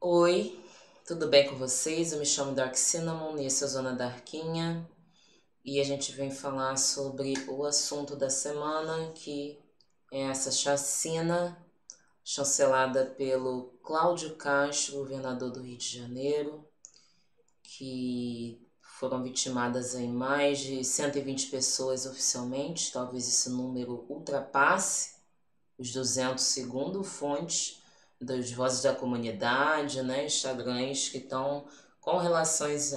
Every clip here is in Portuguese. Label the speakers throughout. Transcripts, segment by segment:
Speaker 1: Oi, tudo bem com vocês? Eu me chamo Dark Cinnamon e essa é a Zona Darkinha e a gente vem falar sobre o assunto da semana, que é essa chacina chancelada pelo Cláudio Castro, governador do Rio de Janeiro, que foram vitimadas em mais de 120 pessoas oficialmente, talvez esse número ultrapasse os 200 segundo fontes das vozes da comunidade, né, Instagrams que estão com relações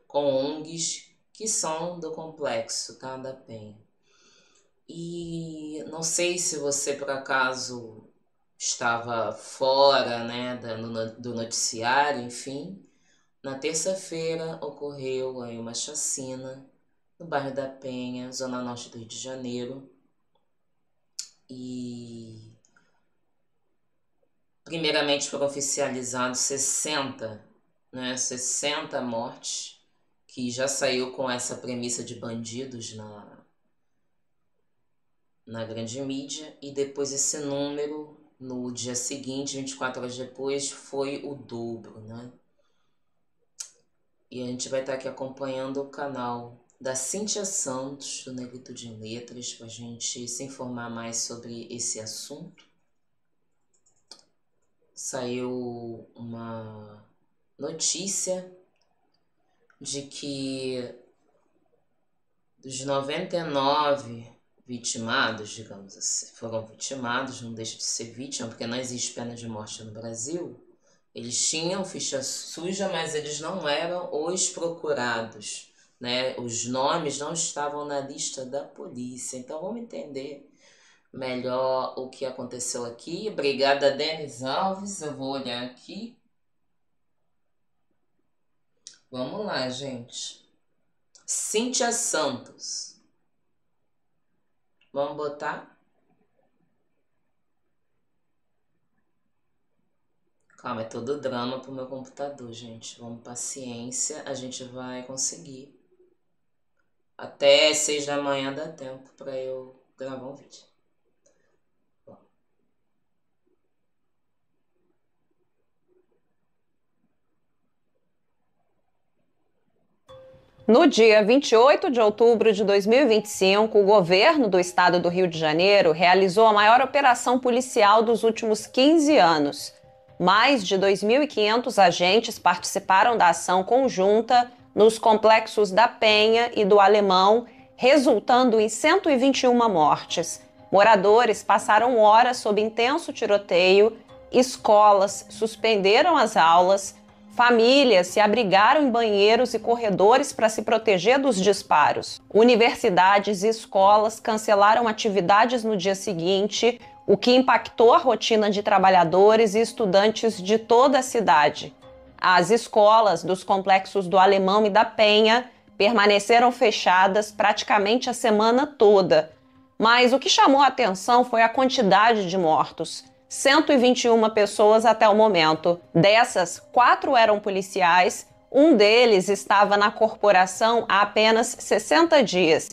Speaker 1: com ONGs que são do complexo, tá, da Penha. E não sei se você por acaso estava fora, né, do noticiário, enfim. Na terça-feira ocorreu aí uma chacina no bairro da Penha, zona norte do Rio de Janeiro, e primeiramente foram oficializados 60 mortes, que já saiu com essa premissa de bandidos na grande mídia, e depois esse número, no dia seguinte, 24 horas depois, foi o dobro, né? E a gente vai estar aqui acompanhando o canal da Cíntia Santos, do Negritude em Letras, para a gente se informar mais sobre esse assunto. Saiu uma notícia de que dos 99 vitimados, digamos assim, foram vitimados, não deixa de ser vítima, porque não existe pena de morte no Brasil. Eles tinham ficha suja, mas eles não eram os procurados, né? Os nomes não estavam na lista da polícia. Então vamos entender melhor o que aconteceu aqui. Obrigada, Denis Alves. Eu vou olhar aqui. Vamos lá, gente. Cíntia Santos. Vamos botar? Calma, é todo drama pro meu computador, gente. Vamos, paciência, a gente vai conseguir. Até 6 da manhã dá tempo pra eu gravar um vídeo. Bom.
Speaker 2: No dia 28 de outubro de 2025, o governo do estado do Rio de Janeiro realizou a maior operação policial dos últimos 15 anos. Mais de 2.500 agentes participaram da ação conjunta nos complexos da Penha e do Alemão, resultando em 121 mortes. Moradores passaram horas sob intenso tiroteio, escolas suspenderam as aulas, famílias se abrigaram em banheiros e corredores para se proteger dos disparos. Universidades e escolas cancelaram atividades no dia seguinte, o que impactou a rotina de trabalhadores e estudantes de toda a cidade. As escolas dos complexos do Alemão e da Penha permaneceram fechadas praticamente a semana toda. Mas o que chamou a atenção foi a quantidade de mortos. 121 pessoas até o momento. Dessas, 4 eram policiais, um deles estava na corporação há apenas 60 dias.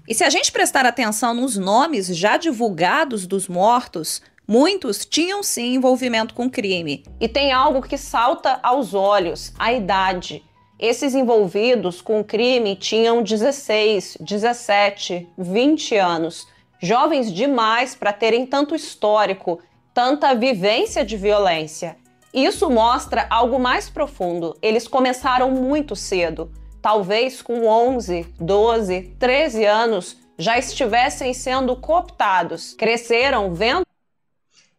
Speaker 2: E se a gente prestar atenção nos nomes já divulgados dos mortos, muitos tinham sim envolvimento com crime. E tem algo que salta aos olhos: a idade. Esses envolvidos com o crime tinham 16, 17, 20 anos. Jovens demais para terem tanto histórico, tanta vivência de violência. Isso mostra algo mais profundo. Eles começaram muito cedo. Talvez com 11, 12, 13 anos já estivessem sendo cooptados. Cresceram vendo.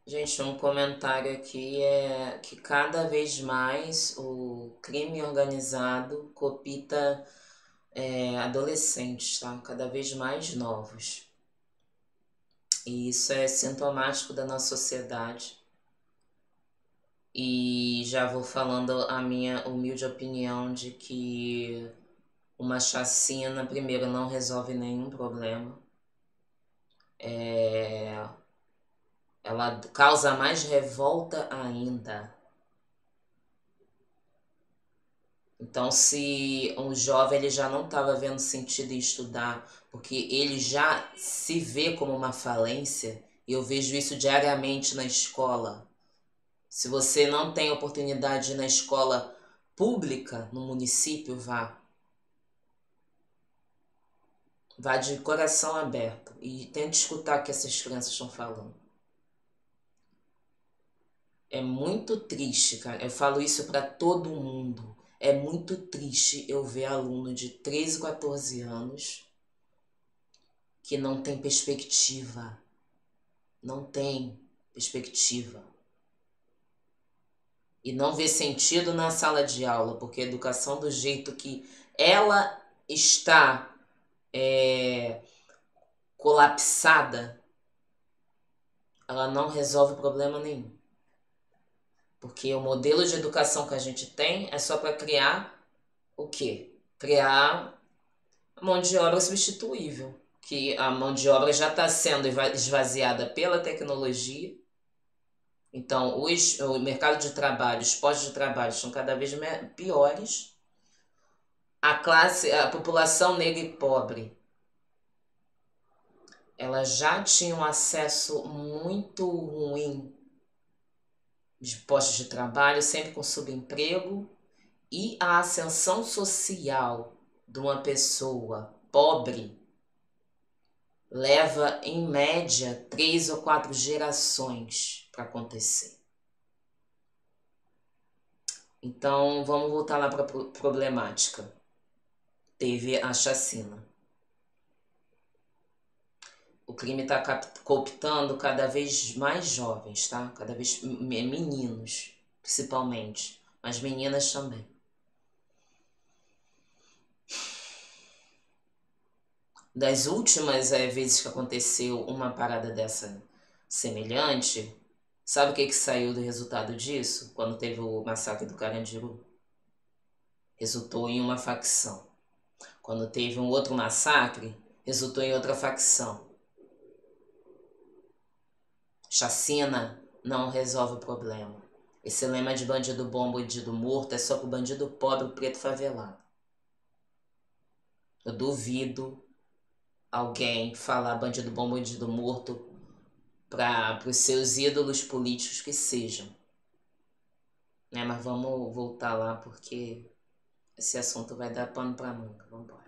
Speaker 1: Gente, um comentário aqui é que cada vez mais o crime organizado copita adolescentes, tá? Cada vez mais novos. E isso é sintomático da nossa sociedade. E já vou falando a minha humilde opinião de que uma chacina, primeiro, não resolve nenhum problema. Ela causa mais revolta ainda. Então, se um jovem ele já não estava vendo sentido em estudar, porque ele já se vê como uma falência, e eu vejo isso diariamente na escola, Se você não tem oportunidade de ir na escola pública, no município, vá. Vá de coração aberto e tente escutar o que essas crianças estão falando. É muito triste, cara. Eu falo isso para todo mundo. É muito triste eu ver aluno de 13, 14 anos que não tem perspectiva. Não tem perspectiva. E não vê sentido na sala de aula, porque a educação do jeito que ela está colapsada, ela não resolve problema nenhum. Porque o modelo de educação que a gente tem é só para criar o quê? Criar mão de obra substituível. Que a mão de obra já está sendo esvaziada pela tecnologia. Então, o mercado de trabalho, os postos de trabalho estão cada vez piores. A população negra e pobre, ela já tinha um acesso muito ruim de postos de trabalho, sempre com subemprego, e a ascensão social de uma pessoa pobre leva, em média, 3 ou 4 gerações para acontecer. Então, vamos voltar lá para a problemática. Teve a chacina. O crime está cooptando cada vez mais jovens, tá? Cada vez meninos, principalmente, mas meninas também. Das últimas vezes que aconteceu uma parada dessa semelhante, sabe o que saiu do resultado disso? Quando teve o massacre do Carandiru? Resultou em uma facção. Quando teve um outro massacre, resultou em outra facção. Chacina não resolve o problema. Esse lema de bandido bom, bandido morto é só pro bandido pobre, o preto favelado. Eu duvido alguém falar bandido bom, bandido morto para os seus ídolos políticos que sejam. Né? Mas vamos voltar lá porque esse assunto vai dar pano para manga. Vamos embora.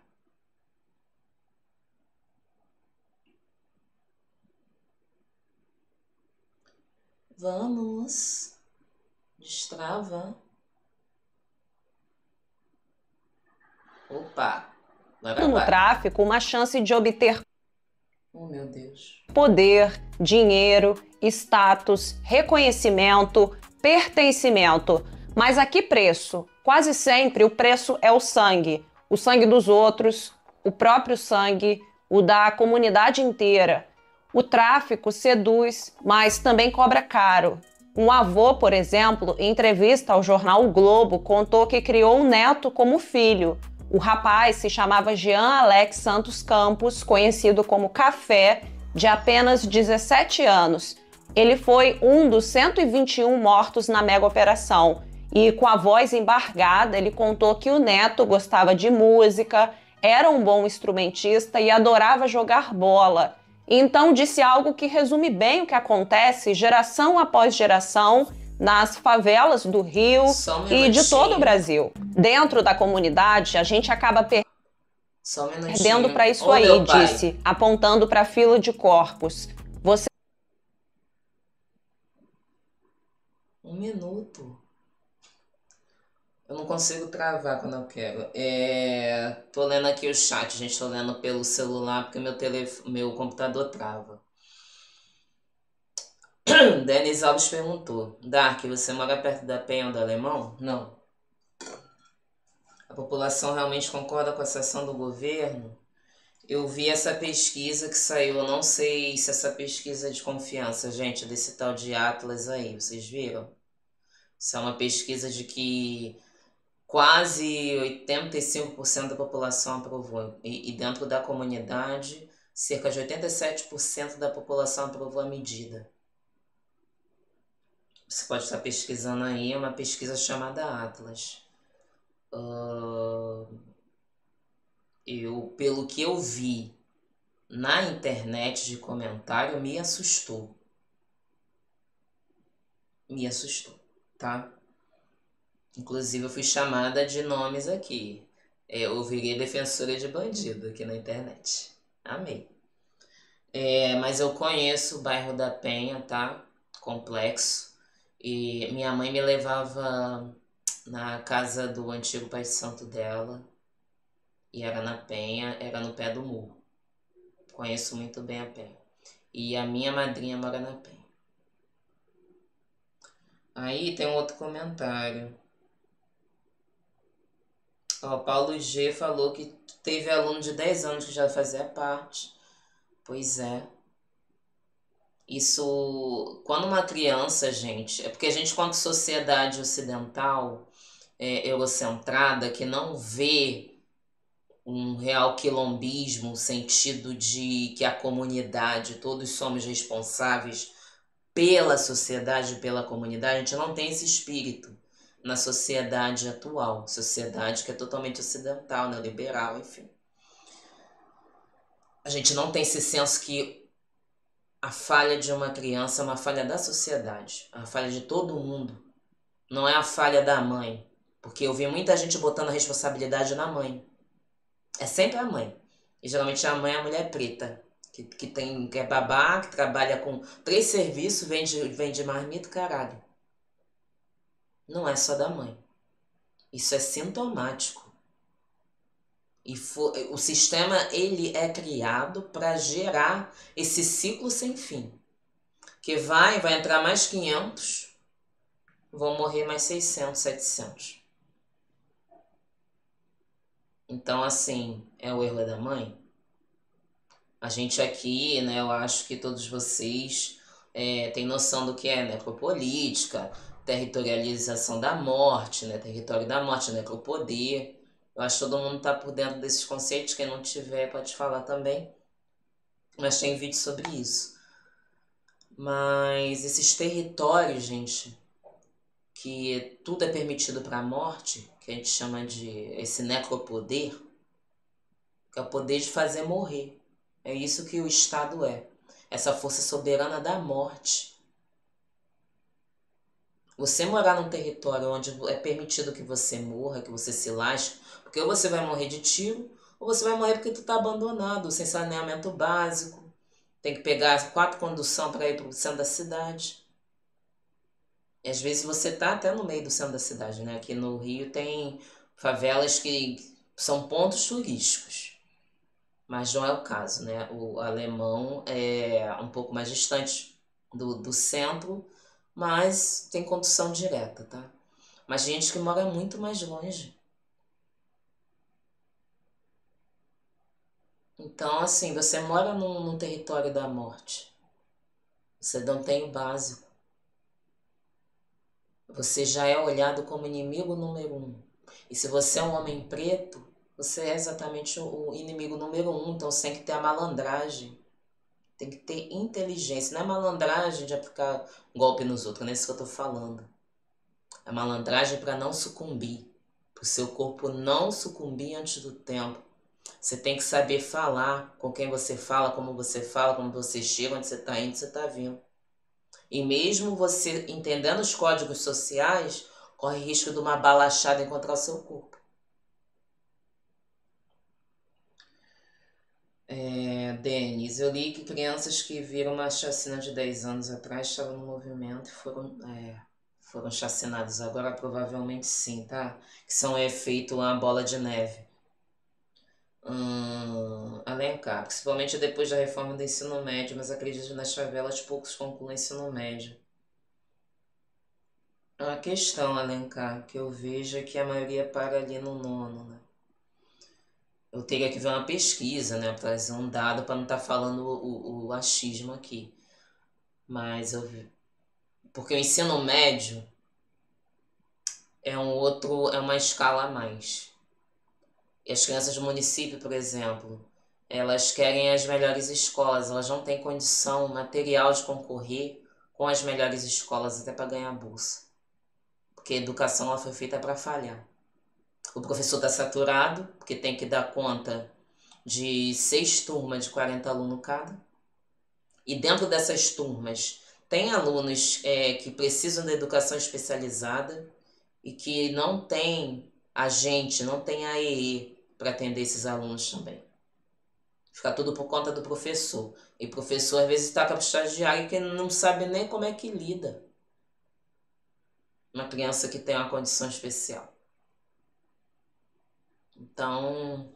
Speaker 1: Vamos. Destrava. Opa.
Speaker 2: No tráfico, uma chance de obter
Speaker 1: oh, meu Deus.
Speaker 2: Poder, dinheiro, status, reconhecimento, pertencimento. Mas a que preço? Quase sempre o preço é o sangue dos outros, o próprio sangue, o da comunidade inteira. O tráfico seduz, mas também cobra caro. Um avô, por exemplo, em entrevista ao jornal O Globo, contou que criou um neto como filho. O rapaz se chamava Jean Alex Santos Campos, conhecido como Café, de apenas 17 anos. Ele foi um dos 121 mortos na mega operação. E com a voz embargada, ele contou que o neto gostava de música, era um bom instrumentista e adorava jogar bola. Então disse algo que resume bem o que acontece geração após geração nas favelas do Rio e de todo o Brasil. Dentro da comunidade, a gente acaba perdendo para isso aí, disse, apontando para a fila de corpos. Você...
Speaker 1: Um minuto. Eu não consigo travar quando eu quero. Tô lendo aqui o chat, gente. Tô lendo pelo celular porque meu computador trava. Denis Alves perguntou: Dark, você mora perto da Penha ou do Alemão? Não. A população realmente concorda com a ação do governo? Eu vi essa pesquisa que saiu, eu não sei se essa pesquisa é de confiança, gente, desse tal de Atlas aí, vocês viram? Isso é uma pesquisa de que quase 85% da população aprovou. E dentro da comunidade, cerca de 87% da população aprovou a medida. Você pode estar pesquisando aí, é uma pesquisa chamada Atlas. Pelo que eu vi na internet de comentário, me assustou. me assustou, tá? Inclusive eu fui chamada de nomes aqui. Eu virei defensora de bandido aqui na internet. Amei. Mas eu conheço o bairro da Penha, tá? Complexo. E minha mãe me levava na casa do antigo pai de santo dela. E era na Penha, era no pé do morro. Conheço muito bem a Penha. E a minha madrinha mora na Penha. Aí tem um outro comentário. Ó, Paulo G falou que teve aluno de 10 anos que já fazia parte. Pois é. Isso, quando uma criança, gente, é porque a gente, quanto sociedade ocidental, eurocentrada, que não vê um real quilombismo, no sentido de que a comunidade, todos somos responsáveis pela sociedade, pela comunidade, a gente não tem esse espírito na sociedade atual, sociedade que é totalmente ocidental, neoliberal, enfim. A gente não tem esse senso que a falha de uma criança é uma falha da sociedade, a falha de todo mundo. Não é a falha da mãe, porque eu vi muita gente botando a responsabilidade na mãe. É sempre a mãe. E geralmente a mãe é a mulher preta, que é babá, que trabalha com 3 serviços, vende marmita, caralho. Não é só da mãe. Isso é sintomático. O sistema ele é criado para gerar esse ciclo sem fim. Que vai entrar mais 500, vão morrer mais 600, 700. Então, assim, é o erro da mãe? A gente aqui, né, eu acho que todos vocês têm noção do que é necropolítica, territorialização da morte, né, território da morte, necropoder. Eu acho que todo mundo está por dentro desses conceitos, quem não tiver pode falar também. Mas tem vídeo sobre isso. Mas esses territórios, gente, que tudo é permitido para a morte, que a gente chama de esse necropoder, que é o poder de fazer morrer. É isso que o Estado é. Essa força soberana da morte. Você morar num território onde é permitido que você morra, que você se lasque, porque ou você vai morrer de tiro, ou você vai morrer porque tu tá abandonado, sem saneamento básico. Tem que pegar 4 condução para ir pro centro da cidade. E às vezes você tá até no meio do centro da cidade, né? Aqui no Rio tem favelas que são pontos turísticos. Mas não é o caso, né? O Alemão é um pouco mais distante do centro, mas tem condução direta, tá? Mas gente que mora muito mais longe. Então, assim, você mora num território da morte. Você não tem o básico. Você já é olhado como inimigo número 1. E se você é um homem preto, você é exatamente o inimigo número 1. Então você tem que ter a malandragem. Tem que ter inteligência. Não é malandragem de aplicar golpe nos outros, não é isso que eu tô falando. É malandragem para não sucumbir. Para o seu corpo não sucumbir antes do tempo. Você tem que saber falar com quem você fala, como você chega, onde você está indo, onde você está vindo. E mesmo você entendendo os códigos sociais, corre risco de uma bala achada encontrar o seu corpo. Denis, eu li que crianças que viram uma chacina de 10 anos atrás estavam no movimento e foram chacinadas. Agora provavelmente sim, tá? Que são efeito uma bola de neve. Alencar, principalmente depois da reforma do ensino médio, mas acredito que nas favelas poucos concluem ensino médio. A questão, Alencar, que eu vejo é que a maioria para ali no nono, né? Eu teria que ver uma pesquisa, né, para trazer um dado para não estar falando o achismo aqui. Mas porque o ensino médio é uma escala a mais. E as crianças do município, por exemplo, elas querem as melhores escolas, elas não têm condição material de concorrer com as melhores escolas até para ganhar bolsa. Porque a educação ela foi feita para falhar. O professor está saturado, porque tem que dar conta de 6 turmas de 40 alunos cada. E dentro dessas turmas tem alunos que precisam da educação especializada e que não tem agente, não tem AEE para atender esses alunos também. Fica tudo por conta do professor. E o professor às vezes está com a estagiária que não sabe nem como é que lida uma criança que tem uma condição especial. Então,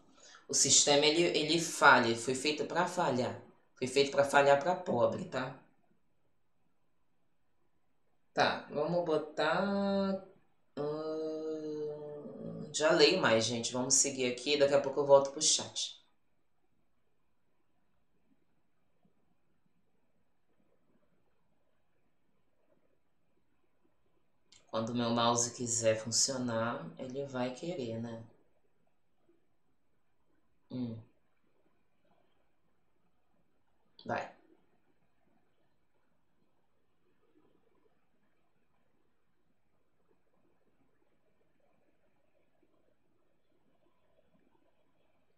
Speaker 1: o sistema ele falha, ele foi feito para falhar. Foi feito para falhar para pobre, tá? Tá, vamos botar... já leio mais, gente. Vamos seguir aqui, daqui a pouco eu volto pro chat. Quando o meu mouse quiser funcionar, ele vai querer, né? Vai.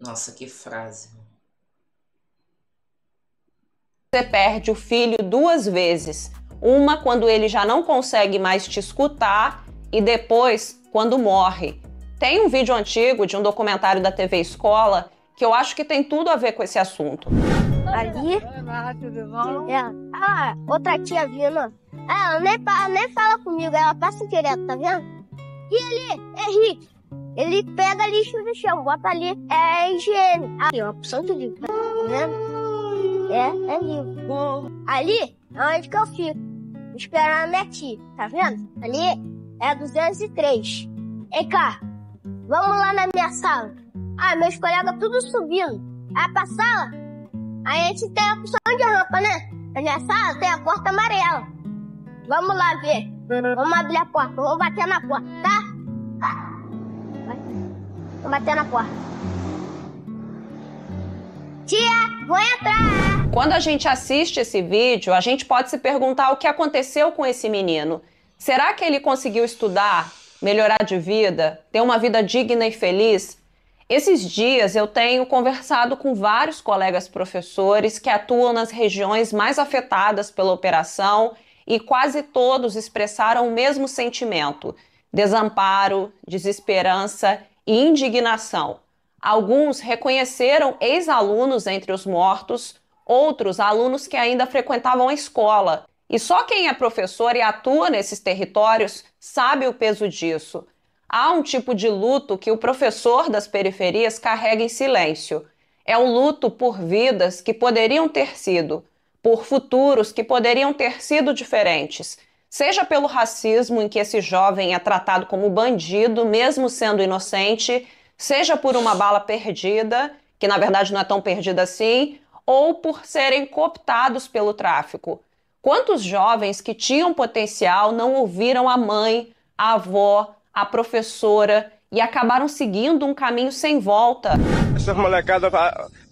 Speaker 1: Nossa, que frase.
Speaker 2: Você perde o filho 2 vezes. Uma quando ele já não consegue mais te escutar e depois quando morre. Tem um vídeo antigo de um documentário da TV Escola que eu acho que tem tudo a ver com esse assunto.
Speaker 3: Ali, outra tia vindo. Ela nem fala comigo, ela passa direto, tá vendo? E ali, é Henrique. Ele pega lixo no chão, bota ali, é higiene. Aqui, ó, opção de livro, tá vendo? É livro. Ali é onde que eu fico, esperando a minha tia, tá vendo? Ali é 203. Ei, cá, vamos lá na minha sala. Meus colegas tudo subindo. Aí pra sala, a gente tem a opção de rampa, né? Na minha sala tem a porta amarela. Vamos lá ver. Vamos abrir a porta, vamos bater na porta, tá? Vou bater na porta. Tia, vou entrar!
Speaker 2: Quando a gente assiste esse vídeo, a gente pode se perguntar o que aconteceu com esse menino. Será que ele conseguiu estudar, melhorar de vida, ter uma vida digna e feliz? Esses dias eu tenho conversado com vários colegas professores que atuam nas regiões mais afetadas pela operação e quase todos expressaram o mesmo sentimento: desamparo, desesperança e indignação. Alguns reconheceram ex-alunos entre os mortos, outros alunos que ainda frequentavam a escola. E só quem é professor e atua nesses territórios sabe o peso disso. Há um tipo de luto que o professor das periferias carrega em silêncio. É o luto por vidas que poderiam ter sido, por futuros que poderiam ter sido diferentes. Seja pelo racismo em que esse jovem é tratado como bandido, mesmo sendo inocente, seja por uma bala perdida, que na verdade não é tão perdida assim, ou por serem cooptados pelo tráfico. Quantos jovens que tinham potencial não ouviram a mãe, a avó, a professora e acabaram seguindo um caminho sem volta?
Speaker 4: Essas molecadas,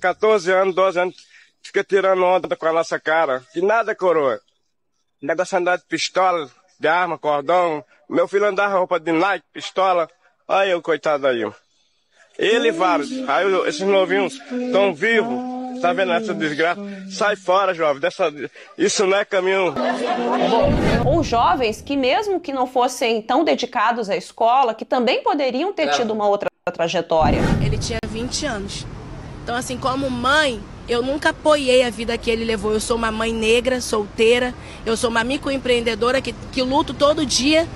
Speaker 4: 14 anos, 12 anos, fica tirando onda com a nossa cara. Que nada, coroa. Negócio andar de pistola, de arma, cordão. Meu filho andava roupa de Nike, pistola. Olha eu, coitado aí. Ele e vários. Aí esses novinhos estão vivos. Tá vendo essa desgraça? Sai fora, jovem. Isso não é caminho.
Speaker 2: Ou jovens que, mesmo que não fossem tão dedicados à escola, que também poderiam ter tido uma outra trajetória.
Speaker 5: Ele tinha 20 anos. Então, assim, como mãe, eu nunca apoiei a vida que ele levou. Eu sou uma mãe negra, solteira. Eu sou uma microempreendedora que luto todo dia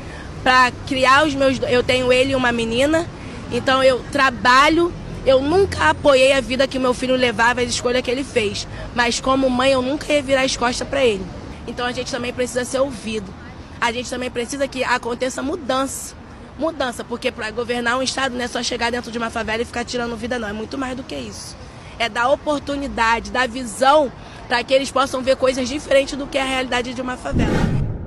Speaker 5: para criar os meus... Eu tenho ele e uma menina. Então, eu trabalho. Eu nunca apoiei a vida que meu filho levava, as escolhas que ele fez. Mas como mãe, eu nunca ia virar as costas para ele. Então a gente também precisa ser ouvido. A gente também precisa que aconteça mudança. Mudança, porque para governar um estado não é só chegar dentro de uma favela e ficar tirando vida, não. É muito mais do que isso. É dar oportunidade, dar visão para que eles possam ver coisas diferentes do que a realidade de uma favela.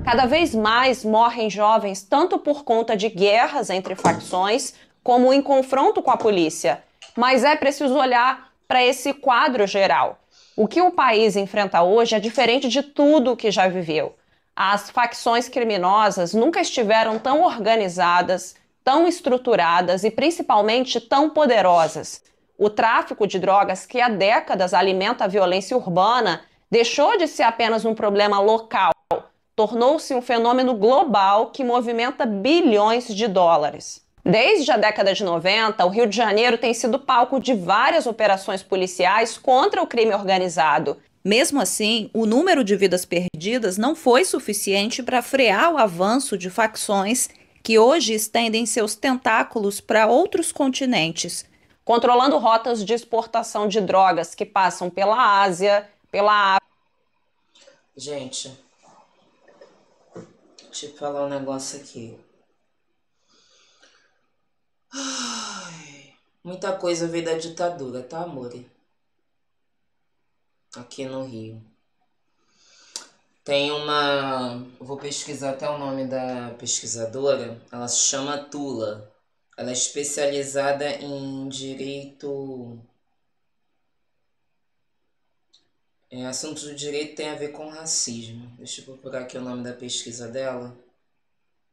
Speaker 2: Cada vez mais morrem jovens, tanto por conta de guerras entre facções, como em confronto com a polícia. Mas é preciso olhar para esse quadro geral. O que o país enfrenta hoje é diferente de tudo o que já viveu. As facções criminosas nunca estiveram tão organizadas, tão estruturadas e principalmente tão poderosas. O tráfico de drogas, que há décadas alimenta a violência urbana, deixou de ser apenas um problema local, tornou-se um fenômeno global que movimenta bilhões de dólares. Desde a década de 90, o Rio de Janeiro tem sido palco de várias operações policiais contra o crime organizado.
Speaker 6: Mesmo assim, o número de vidas perdidas não foi suficiente para frear o avanço de facções que hoje estendem seus tentáculos para outros continentes,
Speaker 2: controlando rotas de exportação de drogas que passam pela Ásia, pela África.
Speaker 1: Gente, deixa eu falar um negócio aqui. Ai, muita coisa veio da ditadura, tá, amor? Aqui no Rio. Tem uma... Vou pesquisar até o nome da pesquisadora. Ela se chama Tula. Ela é especializada em direito... assuntos do direito tem a ver com racismo. Deixa eu procurar aqui o nome da pesquisa dela.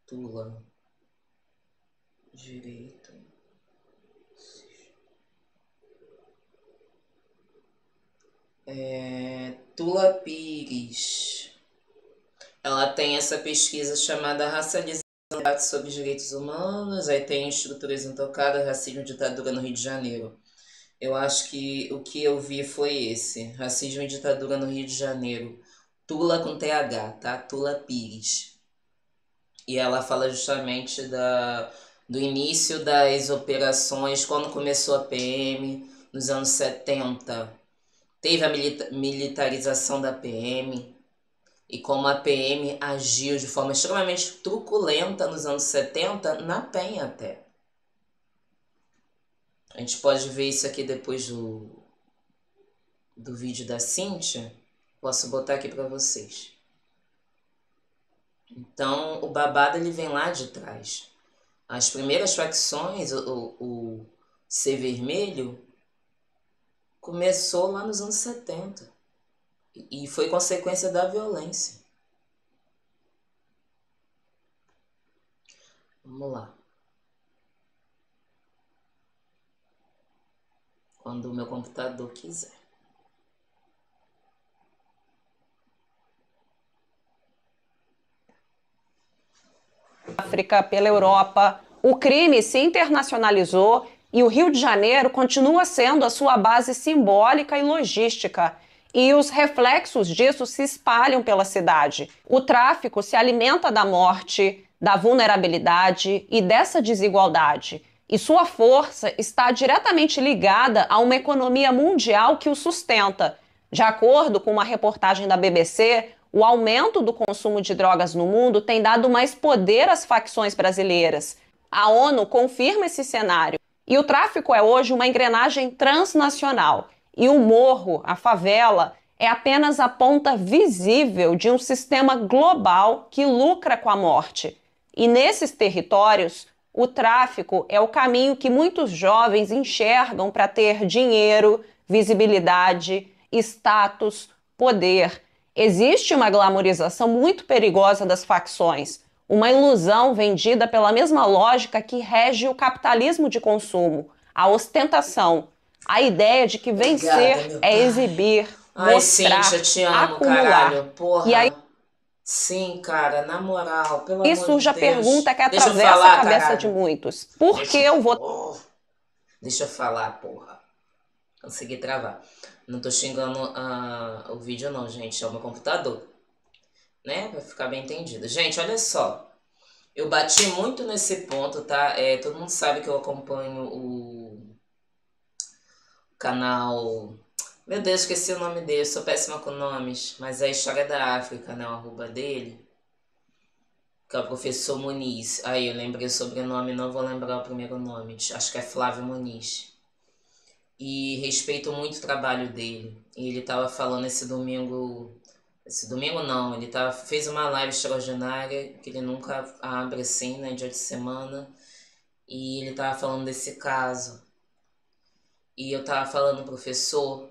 Speaker 1: Tula. Direito. Tula Pires. Ela tem essa pesquisa chamada Racialização sobre Direitos Humanos. Aí tem Estruturas Intocadas, Racismo e Ditadura no Rio de Janeiro. Eu acho que o que eu vi foi esse. Racismo e Ditadura no Rio de Janeiro. Tula com TH, tá? Tula Pires. E ela fala justamente do início das operações, quando começou a PM, nos anos 70. Teve a militarização da PM e como a PM agiu de forma extremamente truculenta nos anos 70, na Penha até. A gente pode ver isso aqui depois do vídeo da Cíntia. Posso botar aqui para vocês. Então, o babado ele vem lá de trás. As primeiras facções, o Ser Vermelho, começou lá nos anos 70 e foi consequência da violência. Vamos lá. Quando o meu computador quiser.
Speaker 2: África, pela Europa, o crime se internacionalizou e o Rio de Janeiro continua sendo a sua base simbólica e logística. E os reflexos disso se espalham pela cidade. O tráfico se alimenta da morte, da vulnerabilidade e dessa desigualdade. E sua força está diretamente ligada a uma economia mundial que o sustenta. De acordo com uma reportagem da BBC, o aumento do consumo de drogas no mundo tem dado mais poder às facções brasileiras. A ONU confirma esse cenário. E o tráfico é hoje uma engrenagem transnacional. E o morro, a favela, é apenas a ponta visível de um sistema global que lucra com a morte. E nesses territórios, o tráfico é o caminho que muitos jovens enxergam para ter dinheiro, visibilidade, status, poder. Existe uma glamorização muito perigosa das facções, uma ilusão vendida pela mesma lógica que rege o capitalismo de consumo, a ostentação, a ideia de que vencer é exibir, mostrar,
Speaker 1: Cíntia, te amo,
Speaker 2: acumular.
Speaker 1: Caralho. Porra.
Speaker 2: E aí
Speaker 1: sim, cara, na moral, pelo amor de Deus.
Speaker 2: E surge a pergunta que
Speaker 1: Deixa eu
Speaker 2: atravessa
Speaker 1: falar,
Speaker 2: a cabeça
Speaker 1: caralho.
Speaker 2: de muitos. Por que eu vou...
Speaker 1: Deixa eu falar, porra. Consegui travar. Não tô xingando o vídeo não, gente. É o meu computador. Né? Pra ficar bem entendido. Gente, olha só. Eu bati muito nesse ponto, tá? Todo mundo sabe que eu acompanho o canal... Meu Deus, esqueci o nome dele. Eu sou péssima com nomes. Mas é a História da África, né? O arroba dele. Que é o professor Muniz. Aí, eu lembrei o sobrenome, não vou lembrar o primeiro nome. Acho que é Flávio Muniz. E respeito muito o trabalho dele. E ele tava falando esse domingo não, ele fez uma live extraordinária, que ele nunca abre assim, né, dia de semana. E ele tava falando desse caso. E eu tava falando, professor,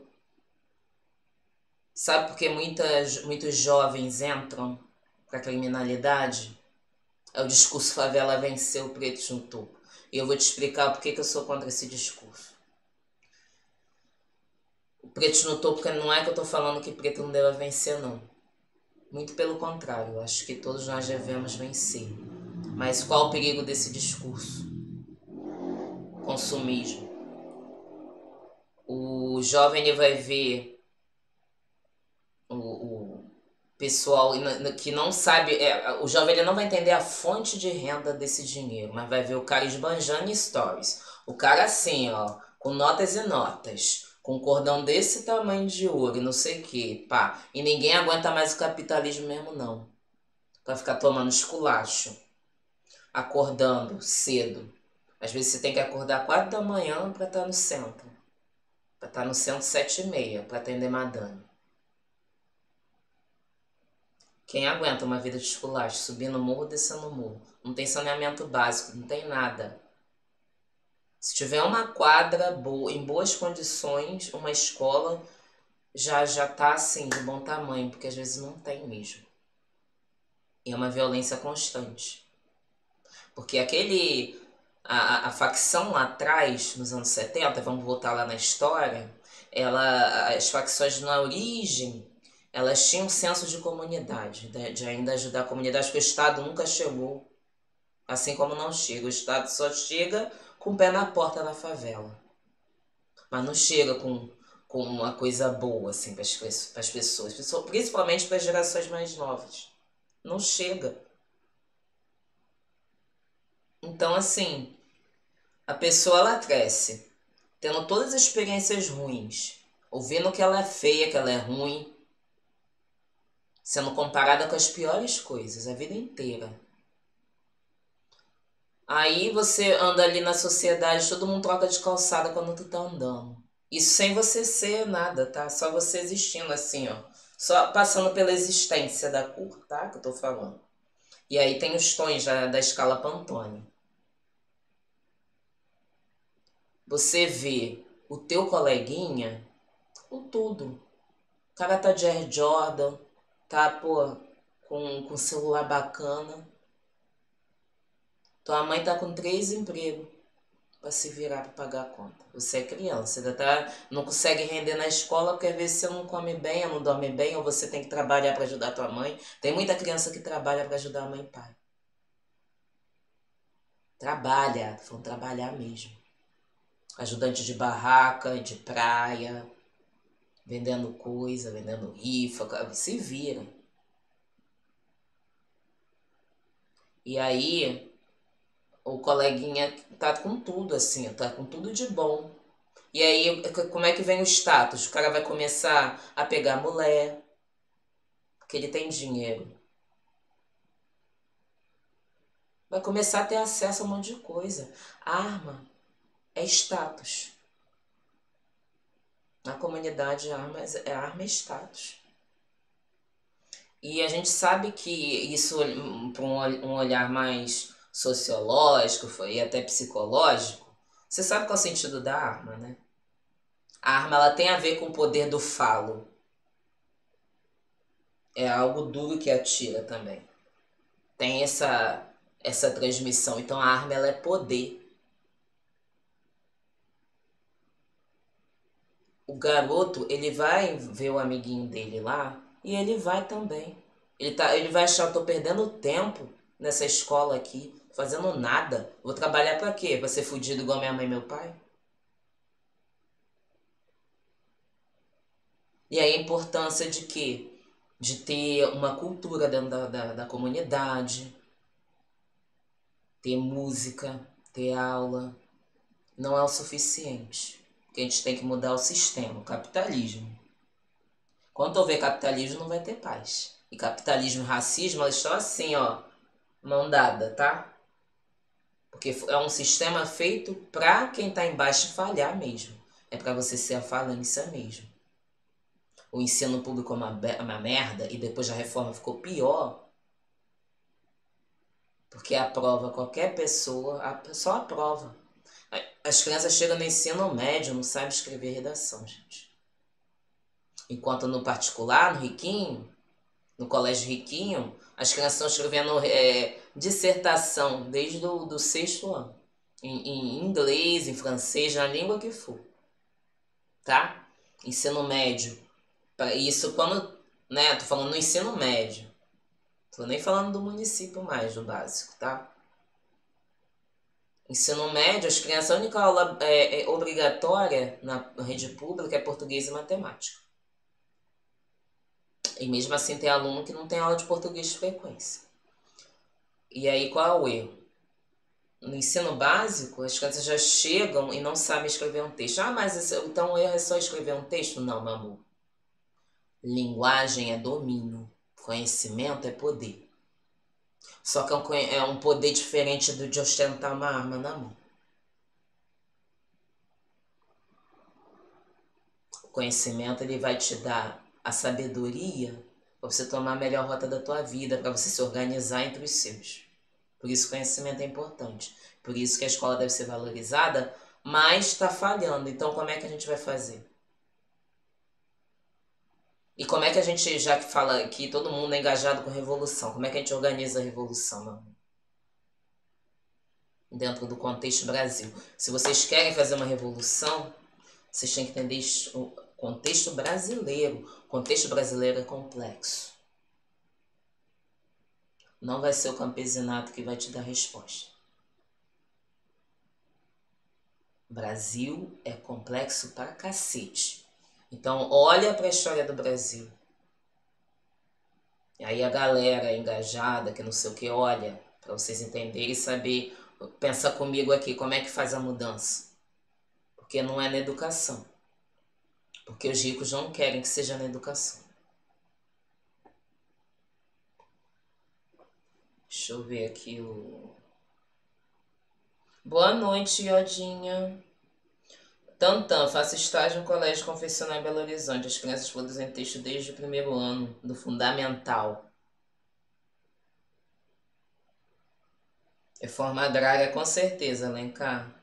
Speaker 1: sabe por que muitos jovens entram pra criminalidade? É o discurso favela venceu, o preto no topo. E eu vou te explicar por que eu sou contra esse discurso. O preto no topo, porque não é que eu tô falando que preto não deve vencer, não. Muito pelo contrário, eu acho que todos nós devemos vencer. Mas qual o perigo desse discurso? Consumismo. O jovem ele vai ver o pessoal que não sabe, o jovem ele não vai entender a fonte de renda desse dinheiro, mas vai ver o cara esbanjando em stories. O cara assim, ó, com notas e notas, com um cordão desse tamanho de ouro e não sei o que, pá. E ninguém aguenta mais o capitalismo mesmo, não. Pra ficar tomando esculacho, acordando cedo. Às vezes você tem que acordar 4 da manhã pra estar no centro. Pra estar no centro 7h30, pra atender madame. Quem aguenta uma vida de esculacho, subindo o morro, descendo o morro? Não tem saneamento básico, não tem nada. Se tiver uma quadra boa, em boas condições, uma escola, já tá assim, de bom tamanho, porque às vezes não tem mesmo. E é uma violência constante. Porque a facção lá atrás, nos anos 70, vamos voltar lá na história, as facções na origem, elas tinham um senso de comunidade, de ainda ajudar a comunidade, porque o Estado nunca chegou, assim como não chega. O Estado só chega com o pé na porta da favela. Mas não chega com uma coisa boa assim, para as pessoas, principalmente para as gerações mais novas. Não chega. Então, assim, a pessoa ela cresce tendo todas as experiências ruins, ouvindo que ela é feia, que ela é ruim, sendo comparada com as piores coisas a vida inteira. Aí você anda ali na sociedade, todo mundo troca de calçada quando tu tá andando. Isso sem você ser nada, tá? Só você existindo assim, ó. Só passando pela existência da cor, tá? Que eu tô falando. E aí tem os tons da escala Pantone. Você vê o teu coleguinha com tudo. O cara tá de Air Jordan, tá, pô, com celular bacana. Tua mãe tá com 3 empregos para se virar para pagar a conta. Você é criança, ainda não consegue render na escola porque às vezes você não come bem, ou não dorme bem, ou você tem que trabalhar para ajudar a tua mãe. Tem muita criança que trabalha para ajudar a mãe e pai. Trabalha, vão trabalhar mesmo. Ajudante de barraca, de praia, vendendo coisa, vendendo rifa, se vira. E aí, o coleguinha tá com tudo assim, tá com tudo de bom. E aí, como é que vem o status? O cara vai começar a pegar mulher, porque ele tem dinheiro. Vai começar a ter acesso a um monte de coisa. Arma é status. Na comunidade, arma é status. E a gente sabe que isso, para um olhar mais sociológico e até psicológico, você sabe qual é o sentido da arma, né? A arma ela tem a ver com o poder do falo. É algo duro que atira também. Tem essa transmissão. Então a arma ela é poder. O garoto, ele vai ver o amiguinho dele lá e ele vai também. Ele vai achar, eu tô perdendo tempo nessa escola aqui, fazendo nada. Vou trabalhar pra quê? Pra ser fudido igual minha mãe e meu pai? E aí a importância de quê? De ter uma cultura dentro da comunidade, ter música, ter aula. Não é o suficiente. Porque a gente tem que mudar o sistema, o capitalismo. Quando houver capitalismo, não vai ter paz. E capitalismo e racismo, elas estão assim, ó, mão dada, tá? Porque é um sistema feito pra quem tá embaixo falhar mesmo. É pra você ser a falência mesmo. O ensino público é uma merda e depois a reforma ficou pior. Porque aprova qualquer pessoa, só aprova. As crianças chegam no ensino médio, não sabem escrever redação, gente. Enquanto no particular, no riquinho, no colégio riquinho, as crianças estão escrevendo dissertação desde do 6º ano. Em inglês, em francês, na língua que for. Tá? Ensino médio. Isso quando né? Tô falando no ensino médio. Tô nem falando do município mais, do básico, tá? Ensino médio, as crianças, a única aula obrigatória na rede pública é português e matemática. E mesmo assim tem aluno que não tem aula de português de frequência. E aí qual é o erro? No ensino básico, as crianças já chegam e não sabem escrever um texto. Ah, mas então o erro é só escrever um texto? Não, meu amor. Linguagem é domínio. Conhecimento é poder. Só que é um poder diferente do de ostentar uma arma na mão. O conhecimento, ele vai te dar a sabedoria para você tomar a melhor rota da tua vida, para você se organizar entre os seus. Por isso o conhecimento é importante. Por isso que a escola deve ser valorizada, mas está falhando. Então como é que a gente vai fazer? E como é que a gente, já que fala que todo mundo é engajado com revolução, como é que a gente organiza a revolução, meu amor? Dentro do contexto Brasil. Se vocês querem fazer uma revolução, vocês têm que entender o contexto brasileiro. O contexto brasileiro é complexo. Não vai ser o campesinato que vai te dar resposta. Brasil é complexo pra cacete. Então, olha para a história do Brasil. E aí a galera engajada, que não sei o que, olha, para vocês entenderem e saber, pensa comigo aqui, como é que faz a mudança? Porque não é na educação. Porque os ricos não querem que seja na educação. Deixa eu ver aqui o... Boa noite, Iodinha. Tantan, faço estágio no Colégio Confessional em Belo Horizonte. As crianças produzem texto desde o primeiro ano do fundamental. Reforma agrária, com certeza, Alencar.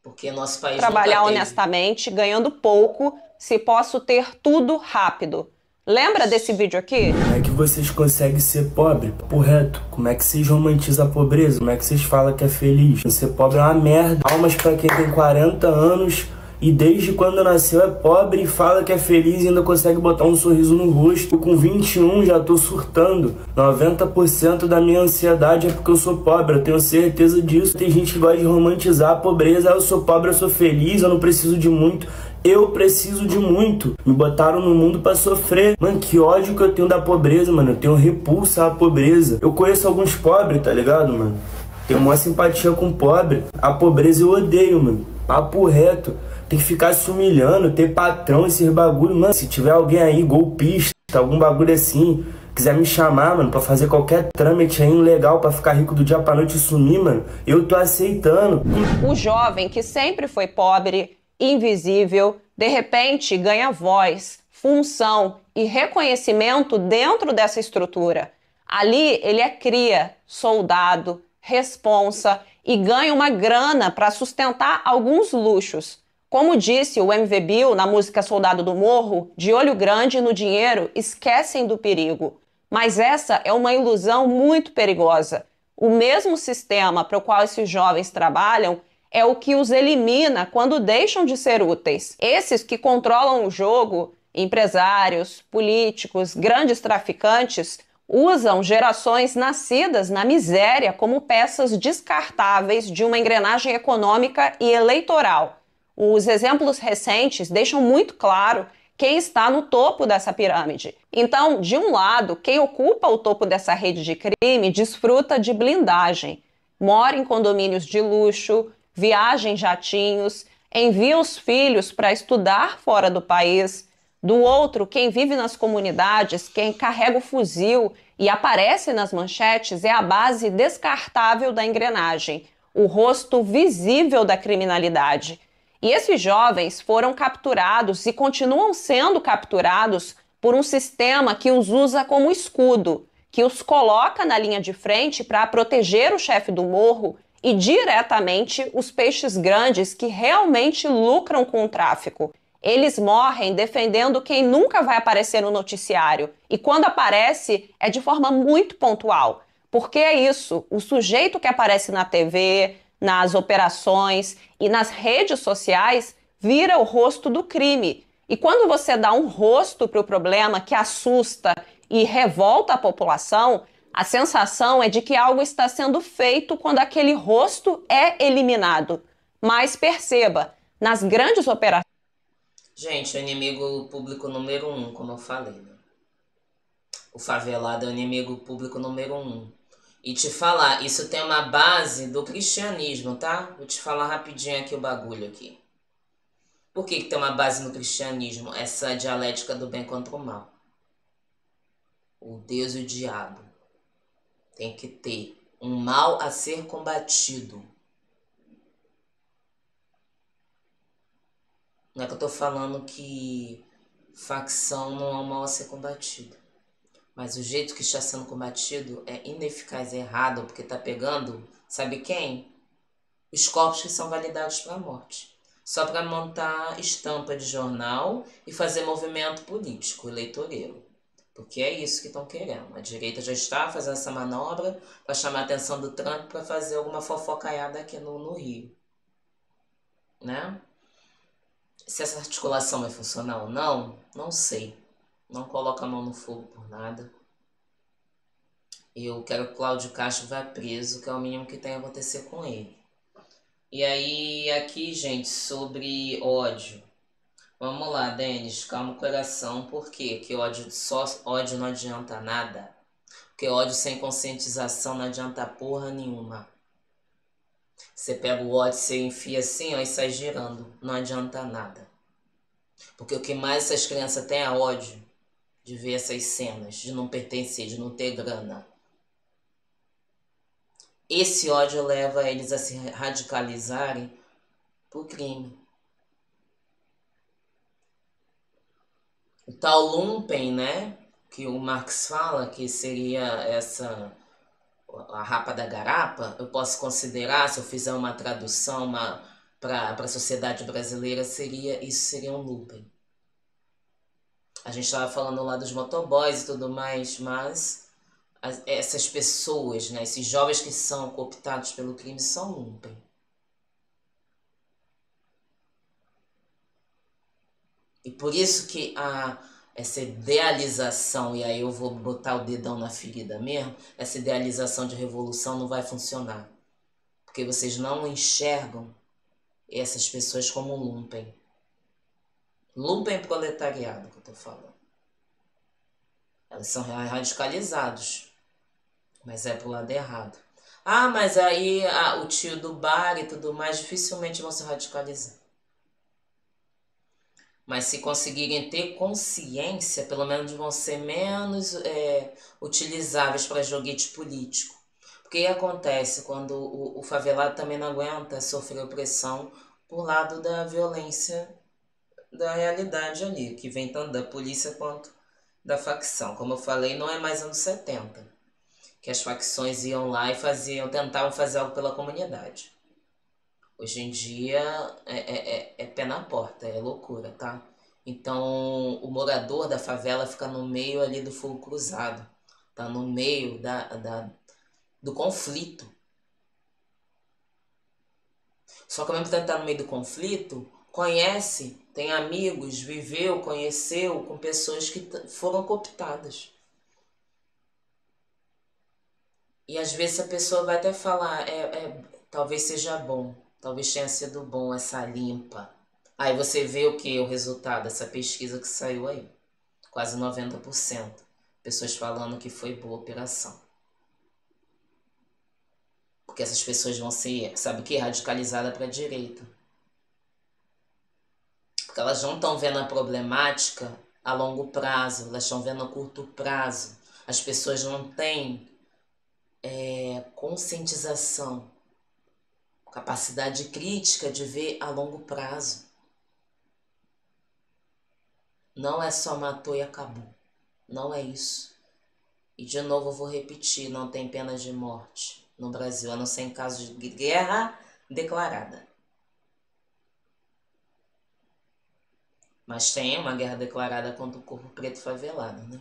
Speaker 1: Porque nosso país
Speaker 2: trabalhar
Speaker 1: nunca teve.
Speaker 2: honestamente, ganhando pouco, se posso ter tudo rápido. Lembra desse vídeo aqui?
Speaker 7: Como é que vocês conseguem ser pobre? Papo reto. Como é que vocês romantizam a pobreza? Como é que vocês falam que é feliz? Ser pobre é uma merda. Palmas pra quem tem 40 anos e desde quando nasceu é pobre e fala que é feliz e ainda consegue botar um sorriso no rosto. Eu com 21 já tô surtando. 90% da minha ansiedade é porque eu sou pobre, eu tenho certeza disso. Tem gente que gosta de romantizar a pobreza. Eu sou pobre, eu sou feliz, eu não preciso de muito. Eu preciso de muito. Me botaram no mundo pra sofrer. Mano, que ódio que eu tenho da pobreza, mano. Eu tenho repulsa à pobreza. Eu conheço alguns pobres, tá ligado, mano? Tenho uma simpatia com pobre. A pobreza eu odeio, mano. Papo reto. Tem que ficar se humilhando, ter patrão, esses bagulho. Mano, se tiver alguém aí, golpista, algum bagulho assim, quiser me chamar, mano, pra fazer qualquer trâmite aí legal pra ficar rico do dia pra noite e sumir, mano, eu tô aceitando.
Speaker 2: O jovem que sempre foi pobre, invisível, de repente ganha voz, função e reconhecimento dentro dessa estrutura. Ali ele é cria, soldado, responsa e ganha uma grana para sustentar alguns luxos. Como disse o MV Bill na música Soldado do Morro, de olho grande no dinheiro esquecem do perigo. Mas essa é uma ilusão muito perigosa. O mesmo sistema para o qual esses jovens trabalham é o que os elimina quando deixam de ser úteis. Esses que controlam o jogo, empresários, políticos, grandes traficantes, usam gerações nascidas na miséria como peças descartáveis de uma engrenagem econômica e eleitoral. Os exemplos recentes deixam muito claro quem está no topo dessa pirâmide. Então, de um lado, quem ocupa o topo dessa rede de crime desfruta de blindagem, mora em condomínios de luxo, viaja em jatinhos, envia os filhos para estudar fora do país. Do outro, quem vive nas comunidades, quem carrega o fuzil e aparece nas manchetes é a base descartável da engrenagem, o rosto visível da criminalidade. E esses jovens foram capturados e continuam sendo capturados por um sistema que os usa como escudo, que os coloca na linha de frente para proteger o chefe do morro e diretamente os peixes grandes que realmente lucram com o tráfico. Eles morrem defendendo quem nunca vai aparecer no noticiário. E quando aparece, é de forma muito pontual. Porque é isso, o sujeito que aparece na TV, nas operações e nas redes sociais vira o rosto do crime. E quando você dá um rosto para o problema que assusta e revolta a população, a sensação é de que algo está sendo feito quando aquele rosto é eliminado. Mas perceba, nas grandes operações...
Speaker 1: Gente, o inimigo público número 1, como eu falei, né? O favelado é o inimigo público número 1. E te falar, isso tem uma base do cristianismo, tá? Vou te falar rapidinho aqui o bagulho aqui. Por que tem uma base no cristianismo? Essa dialética do bem contra o mal. O Deus e o diabo. Tem que ter um mal a ser combatido. Não é que eu tô falando que facção não é um mal a ser combatido. Mas o jeito que está sendo combatido é ineficaz, é errado, porque está pegando, sabe quem? Os corpos que são validados para a morte. Só para montar estampa de jornal e fazer movimento político, eleitoreiro. Porque é isso que estão querendo. A direita já está fazendo essa manobra para chamar a atenção do Trump para fazer alguma fofocaiada aqui no Rio. Né? Se essa articulação vai funcionar ou não, não sei. Não coloca a mão no fogo por nada. Eu quero que o Cláudio Castro vá preso, que é o mínimo que tem a acontecer com ele. E aí, aqui, gente, sobre ódio. Vamos lá, Denis, calma o coração. Por quê? Que ódio, só ódio não adianta nada. Porque ódio sem conscientização não adianta porra nenhuma. Você pega o ódio, você enfia assim, ó, e sai girando. Não adianta nada. Porque o que mais essas crianças têm é ódio de ver essas cenas, de não pertencer, de não ter grana. Esse ódio leva eles a se radicalizarem por crime. O tal lumpen, né, que o Marx fala que seria a rapa da garapa, eu posso considerar, se eu fizer uma tradução para a sociedade brasileira, isso seria um lumpen. A gente estava falando lá dos motoboys e tudo mais, mas essas pessoas, né, esses jovens que são cooptados pelo crime são lumpen. E por isso que essa idealização, e aí eu vou botar o dedão na ferida mesmo, essa idealização de revolução não vai funcionar. Porque vocês não enxergam essas pessoas como lumpen. Lumpen proletariado que eu tô falando. Elas são radicalizados. Mas é pro lado errado. Ah, mas aí o tio do bar e tudo mais dificilmente vão se radicalizar. Mas se conseguirem ter consciência, pelo menos vão ser menos utilizáveis para joguete político. Porque aí acontece quando o favelado também não aguenta sofrer opressão por lado da violência da realidade ali, que vem tanto da polícia quanto da facção. Como eu falei, não é mais anos 70, que as facções iam lá e tentavam fazer algo pela comunidade. Hoje em dia é pé na porta, é loucura, tá? Então o morador da favela fica no meio ali do fogo cruzado, tá no meio do conflito. Só que ao mesmo tempo que tá no meio do conflito, conhece, tem amigos, viveu, conheceu com pessoas que foram cooptadas. E às vezes a pessoa vai até falar, talvez seja bom. Talvez tenha sido bom essa limpa. Aí você vê o que? O resultado dessa pesquisa que saiu aí. Quase 90%. Pessoas falando que foi boa operação. Porque essas pessoas vão ser, sabe o que? Radicalizadas para a direita. Porque elas não estão vendo a problemática a longo prazo. Elas estão vendo a curto prazo. As pessoas não têm conscientização. Capacidade crítica de ver a longo prazo. Não é só matou e acabou. Não é isso. E de novo eu vou repetir, não tem pena de morte no Brasil, a não ser em caso de guerra declarada. Mas tem uma guerra declarada contra o corpo preto favelado, né?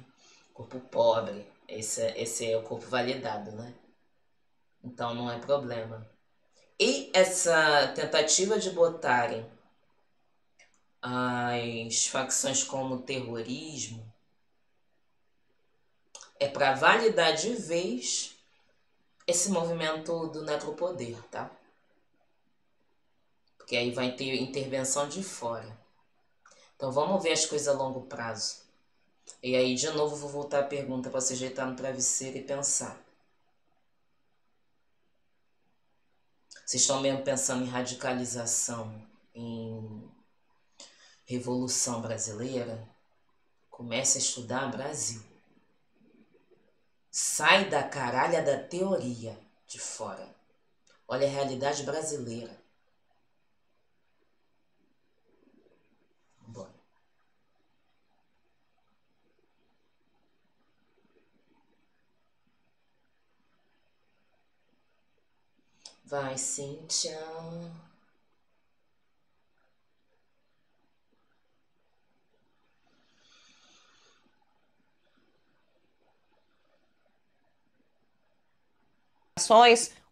Speaker 1: Corpo pobre. Esse é o corpo validado, né? Então não é problema. E essa tentativa de botarem as facções como terrorismo, é para validar de vez esse movimento do necropoder, tá? Porque aí vai ter intervenção de fora. Então vamos ver as coisas a longo prazo. E aí, de novo, vou voltar à pergunta para se ajeitar no travesseiro e pensar. Vocês estão mesmo pensando em radicalização, em Revolução Brasileira? Comece a estudar Brasil. Sai da caralha da teoria de fora. Olha a realidade brasileira. Bom. Vai, Cíntia.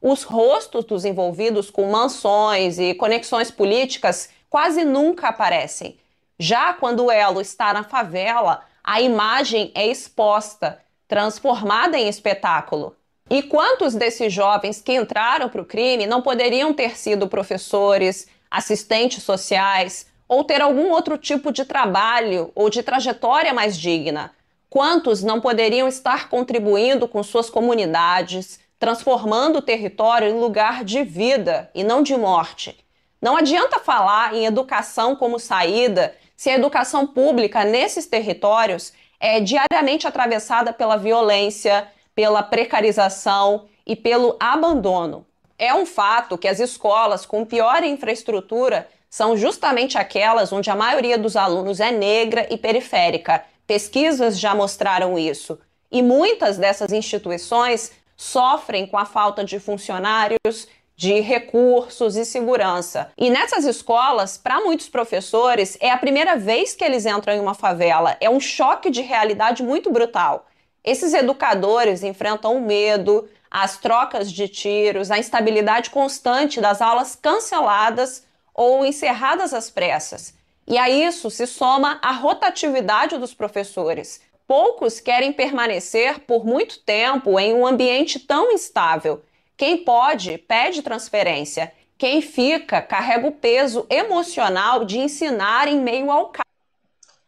Speaker 2: Os rostos dos envolvidos com mansões e conexões políticas quase nunca aparecem. Já quando o elo está na favela, a imagem é exposta, transformada em espetáculo. E quantos desses jovens que entraram para o crime não poderiam ter sido professores, assistentes sociais ou ter algum outro tipo de trabalho ou de trajetória mais digna? Quantos não poderiam estar contribuindo com suas comunidades, transformando o território em lugar de vida e não de morte? Não adianta falar em educação como saída se a educação pública nesses territórios é diariamente atravessada pela violência, pela precarização e pelo abandono. É um fato que as escolas com pior infraestrutura são justamente aquelas onde a maioria dos alunos é negra e periférica. Pesquisas já mostraram isso. E muitas dessas instituições sofrem com a falta de funcionários, de recursos e segurança. E nessas escolas, para muitos professores, é a primeira vez que eles entram em uma favela. É um choque de realidade muito brutal. Esses educadores enfrentam o medo, as trocas de tiros, a instabilidade constante das aulas canceladas ou encerradas às pressas. E a isso se soma a rotatividade dos professores. Poucos querem permanecer por muito tempo em um ambiente tão instável. Quem pode, pede transferência. Quem fica, carrega o peso emocional de ensinar em meio ao caos.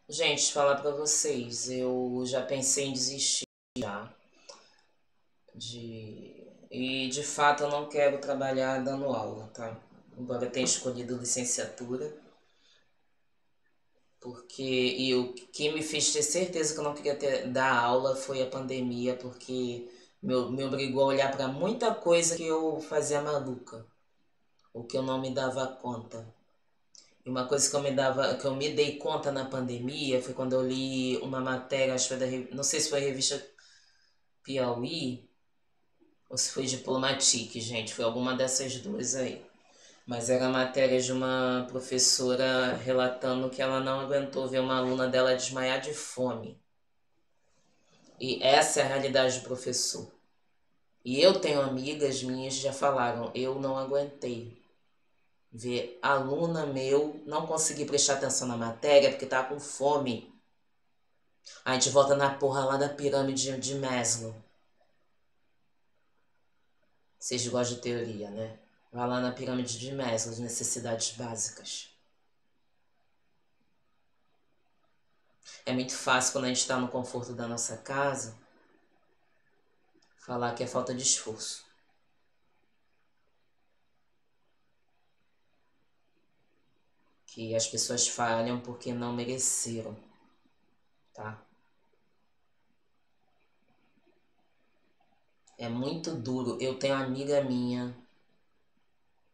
Speaker 1: Gente, falar pra vocês, eu já pensei em desistir já. E de fato eu não quero trabalhar dando aula, tá? Embora eu tenha escolhido licenciatura. Porque o que me fez ter certeza que eu não queria dar aula foi a pandemia, porque me obrigou a olhar para muita coisa que eu fazia maluca, ou que eu não me dava conta. E uma coisa que eu me dei conta na pandemia foi quando eu li uma matéria, acho que foi não sei se foi a revista Piauí ou se foi Diplomatique, gente, foi alguma dessas duas aí. Mas era a matéria de uma professora relatando que ela não aguentou ver uma aluna dela desmaiar de fome. E essa é a realidade do professor. E eu tenho amigas minhas que já falaram, eu não aguentei ver aluna meu não conseguir prestar atenção na matéria porque tá com fome. A gente volta na porra lá da pirâmide de Maslow. Vocês gostam de teoria, né? Vai lá na pirâmide de Maslow, as necessidades básicas. É muito fácil quando a gente está no conforto da nossa casa falar que é falta de esforço. Que as pessoas falham porque não mereceram, tá? É muito duro. Eu tenho uma amiga minha,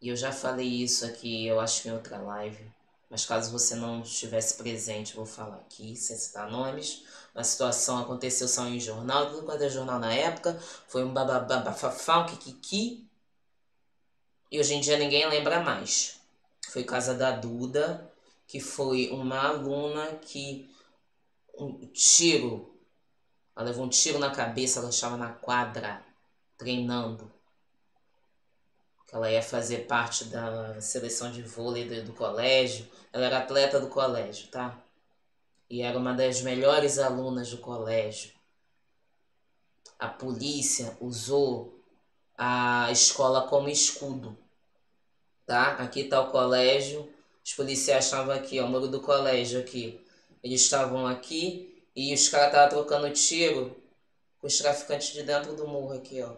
Speaker 1: e eu já falei isso aqui, eu acho que em outra live, mas caso você não estivesse presente, eu vou falar aqui, sem citar nomes. A situação aconteceu só em jornal, tudo quanto é jornal na época, foi um bababá, um kikiki, e hoje em dia ninguém lembra mais. Foi casa da Duda, que foi uma aluna que ela levou um tiro na cabeça, ela estava na quadra, treinando. que ela ia fazer parte da seleção de vôlei do colégio. Ela era atleta do colégio, tá? E era uma das melhores alunas do colégio. A polícia usou a escola como escudo, tá? Aqui tá o colégio, os policiais estavam aqui, ó, o muro do colégio aqui. Eles estavam aqui e os caras estavam trocando tiro com os traficantes de dentro do muro aqui, ó.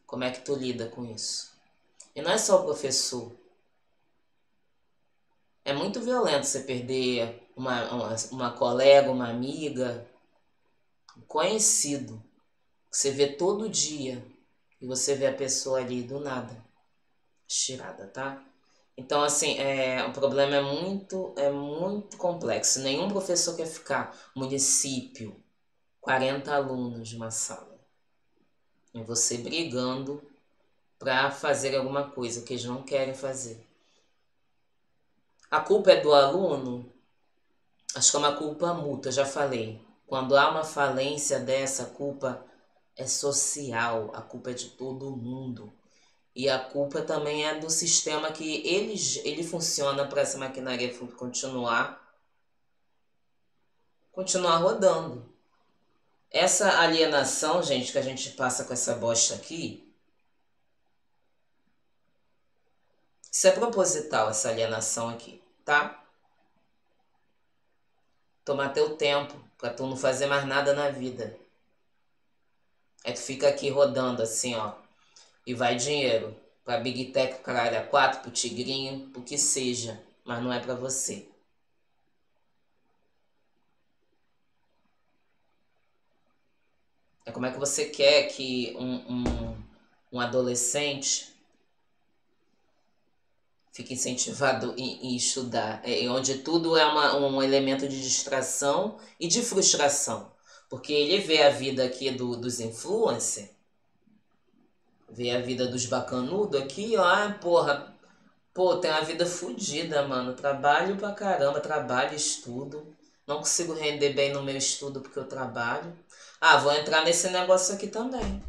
Speaker 1: Como é que tu lida com isso? E não é só o professor. É muito violento você perder uma colega, uma amiga, um conhecido, que você vê todo dia, e você vê a pessoa ali do nada, estirada, tá? Então, assim, o problema é muito complexo. Nenhum professor quer ficar. Município, 40 alunos numa sala. E você brigando para fazer alguma coisa que eles não querem fazer. A culpa é do aluno? Acho que é uma culpa mútua, já falei. Quando há uma falência dessa, a culpa é social, a culpa é de todo mundo. E a culpa também é do sistema que ele funciona para essa maquinaria continuar rodando. Essa alienação, gente, que a gente passa com essa bosta aqui, isso é proposital, essa alienação aqui, tá? Tomar teu tempo pra tu não fazer mais nada na vida. Aí tu fica aqui rodando assim, ó. E vai dinheiro pra Big Tech, pro caralho, A4, pro Tigrinho, pro que seja. Mas não é pra você. É como é que você quer que um adolescente fique incentivado em estudar, onde tudo é um elemento de distração e de frustração. Porque ele vê a vida aqui dos influencers, vê a vida dos bacanudos aqui, ó, porra, tem uma vida fodida, mano, trabalho pra caramba, trabalho, estudo, não consigo render bem no meu estudo porque eu trabalho. Ah, vou entrar nesse negócio aqui também.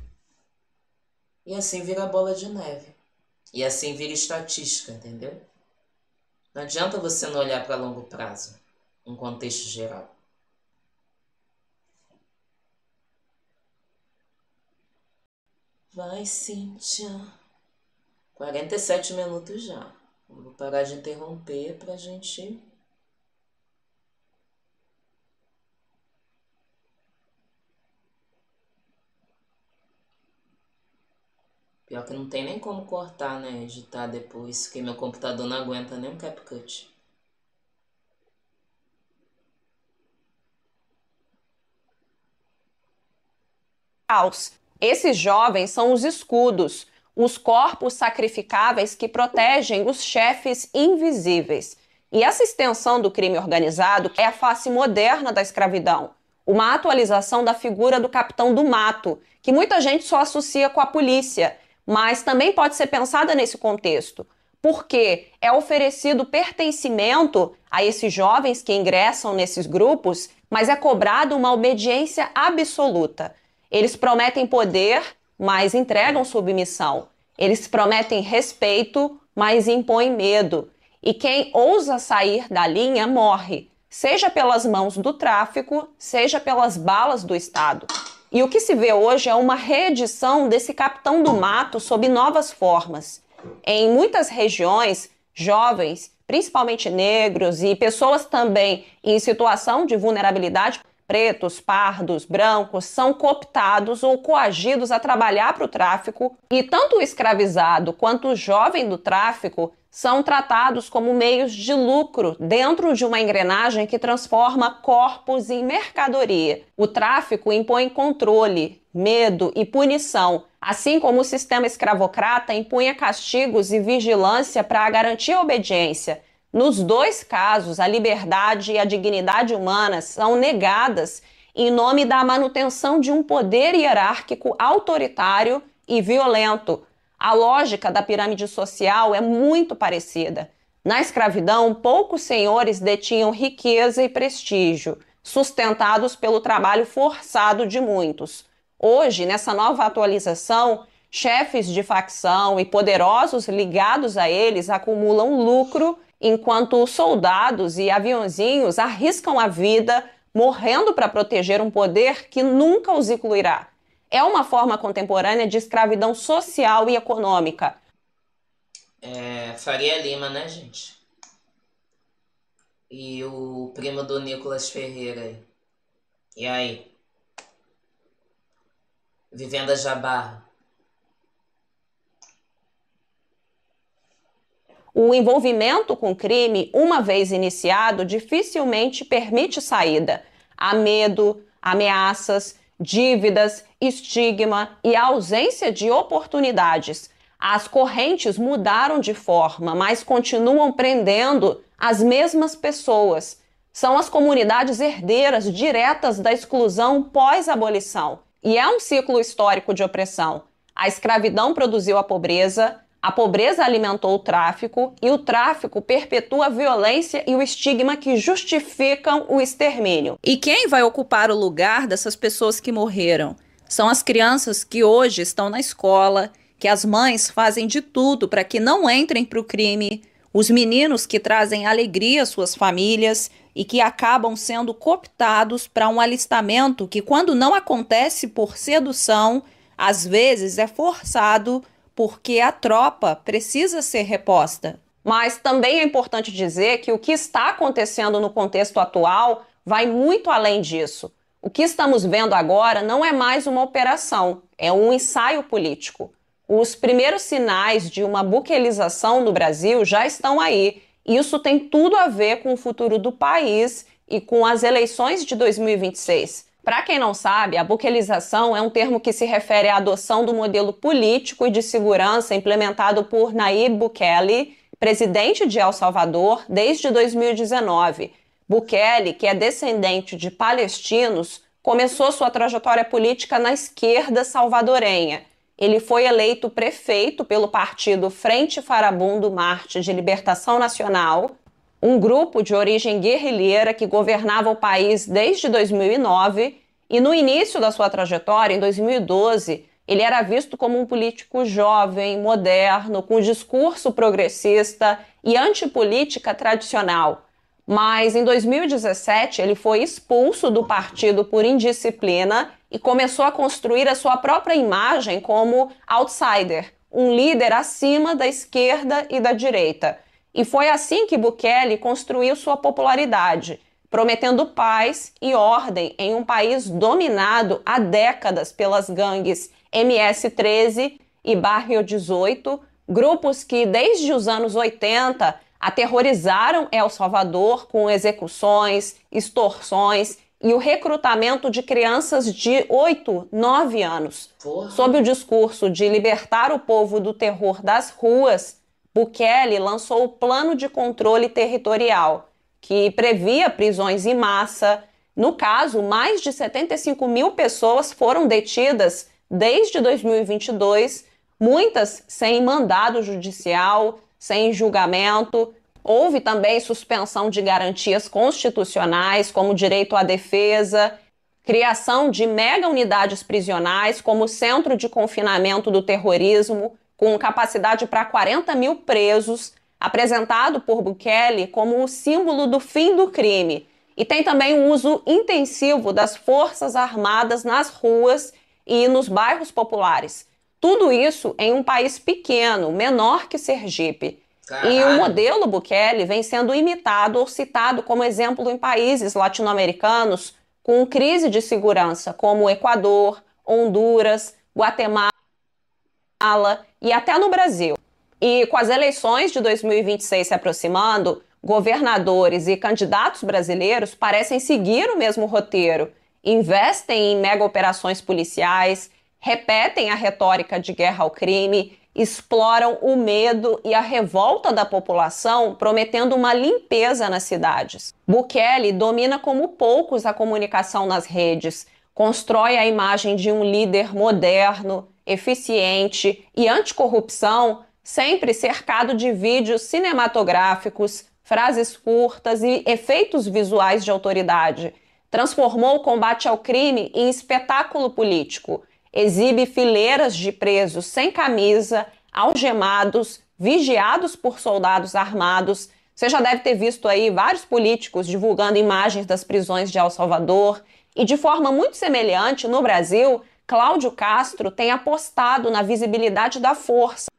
Speaker 1: E assim vira bola de neve. E assim vira estatística, entendeu? Não adianta você não olhar para longo prazo, um contexto geral. Vai, Cíntia. 47 minutos já. Vou parar de interromper pra gente... Pior que não tem nem como cortar, né? Editar depois, porque meu computador não aguenta nem um CapCut.
Speaker 2: Esses jovens são os escudos, os corpos sacrificáveis que protegem os chefes invisíveis. E essa extensão do crime organizado é a face moderna da escravidão. Uma atualização da figura do capitão do mato, que muita gente só associa com a polícia, mas também pode ser pensada nesse contexto, porque é oferecido pertencimento a esses jovens que ingressam nesses grupos, mas é cobrado uma obediência absoluta. Eles prometem poder, mas entregam submissão. Eles prometem respeito, mas impõem medo. E quem ousa sair da linha morre, seja pelas mãos do tráfico, seja pelas balas do Estado. E o que se vê hoje é uma reedição desse capitão do mato sob novas formas. Em muitas regiões, jovens, principalmente negros e pessoas também em situação de vulnerabilidade, pretos, pardos, brancos, são cooptados ou coagidos a trabalhar para o tráfico, e tanto o escravizado quanto o jovem do tráfico são tratados como meios de lucro dentro de uma engrenagem que transforma corpos em mercadoria. O tráfico impõe controle, medo e punição, assim como o sistema escravocrata impunha castigos e vigilância para garantir a obediência. Nos dois casos, a liberdade e a dignidade humanas são negadas em nome da manutenção de um poder hierárquico autoritário e violento. A lógica da pirâmide social é muito parecida. Na escravidão, poucos senhores detinham riqueza e prestígio, sustentados pelo trabalho forçado de muitos. Hoje, nessa nova atualização, chefes de facção e poderosos ligados a eles acumulam lucro, enquanto soldados e aviãozinhos arriscam a vida, morrendo para proteger um poder que nunca os incluirá. É uma forma contemporânea de escravidão social e econômica.
Speaker 1: Faria Lima, né, gente? E o primo do Nicolas Ferreira. E aí? Vivenda Jabá.
Speaker 2: O envolvimento com o crime, uma vez iniciado, dificilmente permite saída. Há medo, ameaças, dívidas, estigma e a ausência de oportunidades. As correntes mudaram de forma, mas continuam prendendo as mesmas pessoas. São as comunidades herdeiras diretas da exclusão pós-abolição. E é um ciclo histórico de opressão. A escravidão produziu a pobreza alimentou o tráfico e o tráfico perpetua a violência e o estigma que justificam o extermínio.
Speaker 6: E quem vai ocupar o lugar dessas pessoas que morreram? São as crianças que hoje estão na escola, que as mães fazem de tudo para que não entrem para o crime, os meninos que trazem alegria às suas famílias e que acabam sendo cooptados para um alistamento que, quando não acontece por sedução, às vezes é forçado porque a tropa precisa ser reposta.
Speaker 2: Mas também é importante dizer que o que está acontecendo no contexto atual vai muito além disso. O que estamos vendo agora não é mais uma operação, é um ensaio político. Os primeiros sinais de uma buquelização no Brasil já estão aí. Isso tem tudo a ver com o futuro do país e com as eleições de 2026. Para quem não sabe, a buquelização é um termo que se refere à adoção do modelo político e de segurança implementado por Nayib Bukele, presidente de El Salvador, desde 2019. Bukele, que é descendente de palestinos, começou sua trajetória política na esquerda salvadorenha. Ele foi eleito prefeito pelo partido Frente Farabundo Marte de Libertação Nacional, um grupo de origem guerrilheira que governava o país desde 2009, e no início da sua trajetória, em 2012, ele era visto como um político jovem, moderno, com discurso progressista e antipolítica tradicional. Mas em 2017 ele foi expulso do partido por indisciplina e começou a construir a sua própria imagem como outsider, um líder acima da esquerda e da direita. E foi assim que Bukele construiu sua popularidade, prometendo paz e ordem em um país dominado há décadas pelas gangues MS-13 e Barrio 18, grupos que desde os anos 80 aterrorizaram El Salvador com execuções, extorsões e o recrutamento de crianças de 8, 9 anos. Sob o discurso de libertar o povo do terror das ruas, Bukele lançou o Plano de Controle Territorial, que previa prisões em massa. No caso, mais de 75 mil pessoas foram detidas desde 2022, muitas sem mandado judicial, sem julgamento. Houve também suspensão de garantias constitucionais, como direito à defesa, criação de mega unidades prisionais, como o Centro de Confinamento do Terrorismo, com capacidade para 40 mil presos, apresentado por Bukele como o símbolo do fim do crime. E tem também o uso intensivo das forças armadas nas ruas e nos bairros populares. Tudo isso em um país pequeno, menor que Sergipe. Caralho. E o modelo Bukele vem sendo imitado ou citado como exemplo em países latino-americanos com crise de segurança, como Equador, Honduras, Guatemala e até no Brasil. E com as eleições de 2026 se aproximando, governadores e candidatos brasileiros parecem seguir o mesmo roteiro. Investem em mega operações policiais, repetem a retórica de guerra ao crime, exploram o medo e a revolta da população, prometendo uma limpeza nas cidades. Bukele domina como poucos a comunicação nas redes, constrói a imagem de um líder moderno, eficiente e anticorrupção, sempre cercado de vídeos cinematográficos, frases curtas e efeitos visuais de autoridade. Transformou o combate ao crime em espetáculo político exibe fileiras de presos sem camisa, algemados, vigiados por soldados armados. Você já deve ter visto aí vários políticos divulgando imagens das prisões de El Salvador. E de forma muito semelhante, no Brasil, Cláudio Castro tem apostado na visibilidade da força.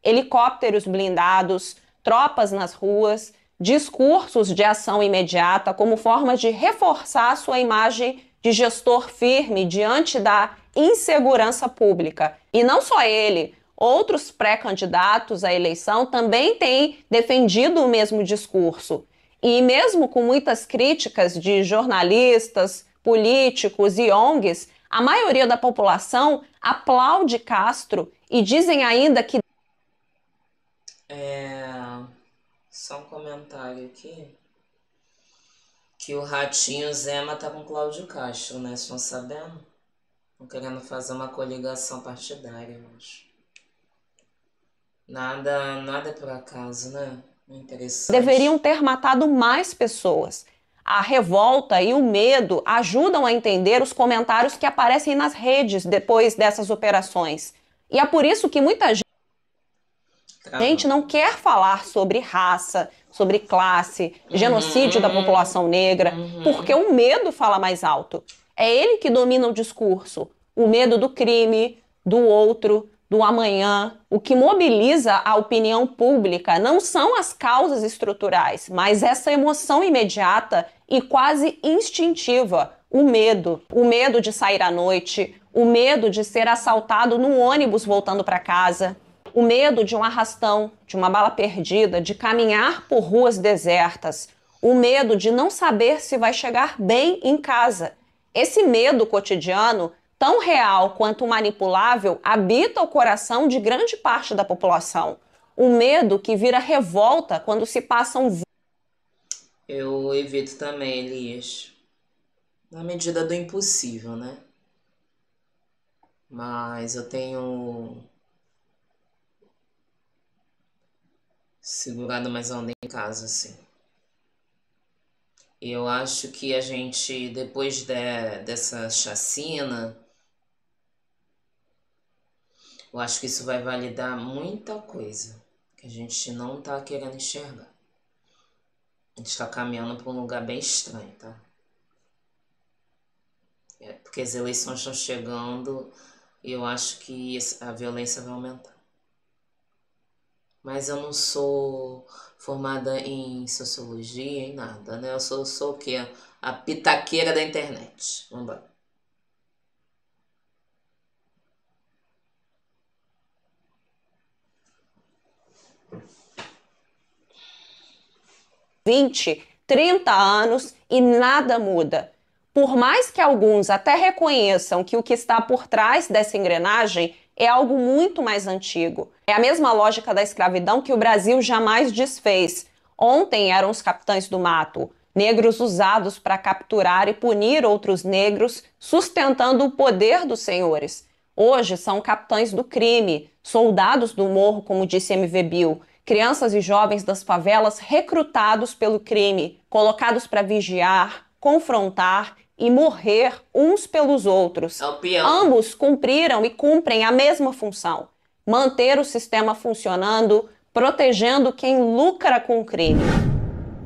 Speaker 2: Helicópteros blindados, tropas nas ruas, discursos de ação imediata como forma de reforçar sua imagem de gestor firme diante da insegurança pública. E não só ele, outros pré-candidatos à eleição também têm defendido o mesmo discurso. E mesmo com muitas críticas de jornalistas, políticos e ONGs, a maioria da população aplaude Castro e dizem ainda que...
Speaker 1: Só um comentário aqui. Que o Ratinho Zema tá com Cláudio Castro, né? Vocês estão sabendo? Estão querendo fazer uma coligação partidária, eu acho. Nada é por acaso, né? Interessante.
Speaker 2: Deveriam ter matado mais pessoas. A revolta e o medo ajudam a entender os comentários que aparecem nas redes depois dessas operações. E é por isso que muita gente não quer falar sobre raça, sobre classe, genocídio da população negra, porque o medo fala mais alto. É ele que domina o discurso. O medo do crime, do outro, do amanhã. O que mobiliza a opinião pública não são as causas estruturais, mas essa emoção imediata e quase instintiva, o medo. O medo de sair à noite, o medo de ser assaltado no ônibus voltando para casa, o medo de um arrastão, de uma bala perdida, de caminhar por ruas desertas, o medo de não saber se vai chegar bem em casa. Esse medo cotidiano, tão real quanto manipulável, habita o coração de grande parte da população. O medo que vira revolta quando se passam...
Speaker 1: Eu evito também, Elias. Na medida do impossível, né? Mas eu tenho segurado mais a onda em casa, assim. Eu acho que a gente, depois dessa chacina, eu acho que isso vai validar muita coisa que a gente não tá querendo enxergar. A gente tá caminhando para um lugar bem estranho, tá? Porque as eleições estão chegando e eu acho que a violência vai aumentar. Mas eu não sou formada em sociologia, em nada, né? Eu sou o quê? A pitaqueira da internet. Vamos embora.
Speaker 2: ...20, 30 anos e nada muda. Por mais que alguns até reconheçam que o que está por trás dessa engrenagem é algo muito mais antigo. É a mesma lógica da escravidão que o Brasil jamais desfez. Ontem eram os capitães do mato, negros usados para capturar e punir outros negros, sustentando o poder dos senhores. Hoje são capitães do crime, soldados do morro, como disse MV Bill, crianças e jovens das favelas recrutados pelo crime, colocados para vigiar, confrontar e morrer uns pelos outros. Ambos cumpriram e cumprem a mesma função: manter o sistema funcionando, protegendo quem lucra com o crime.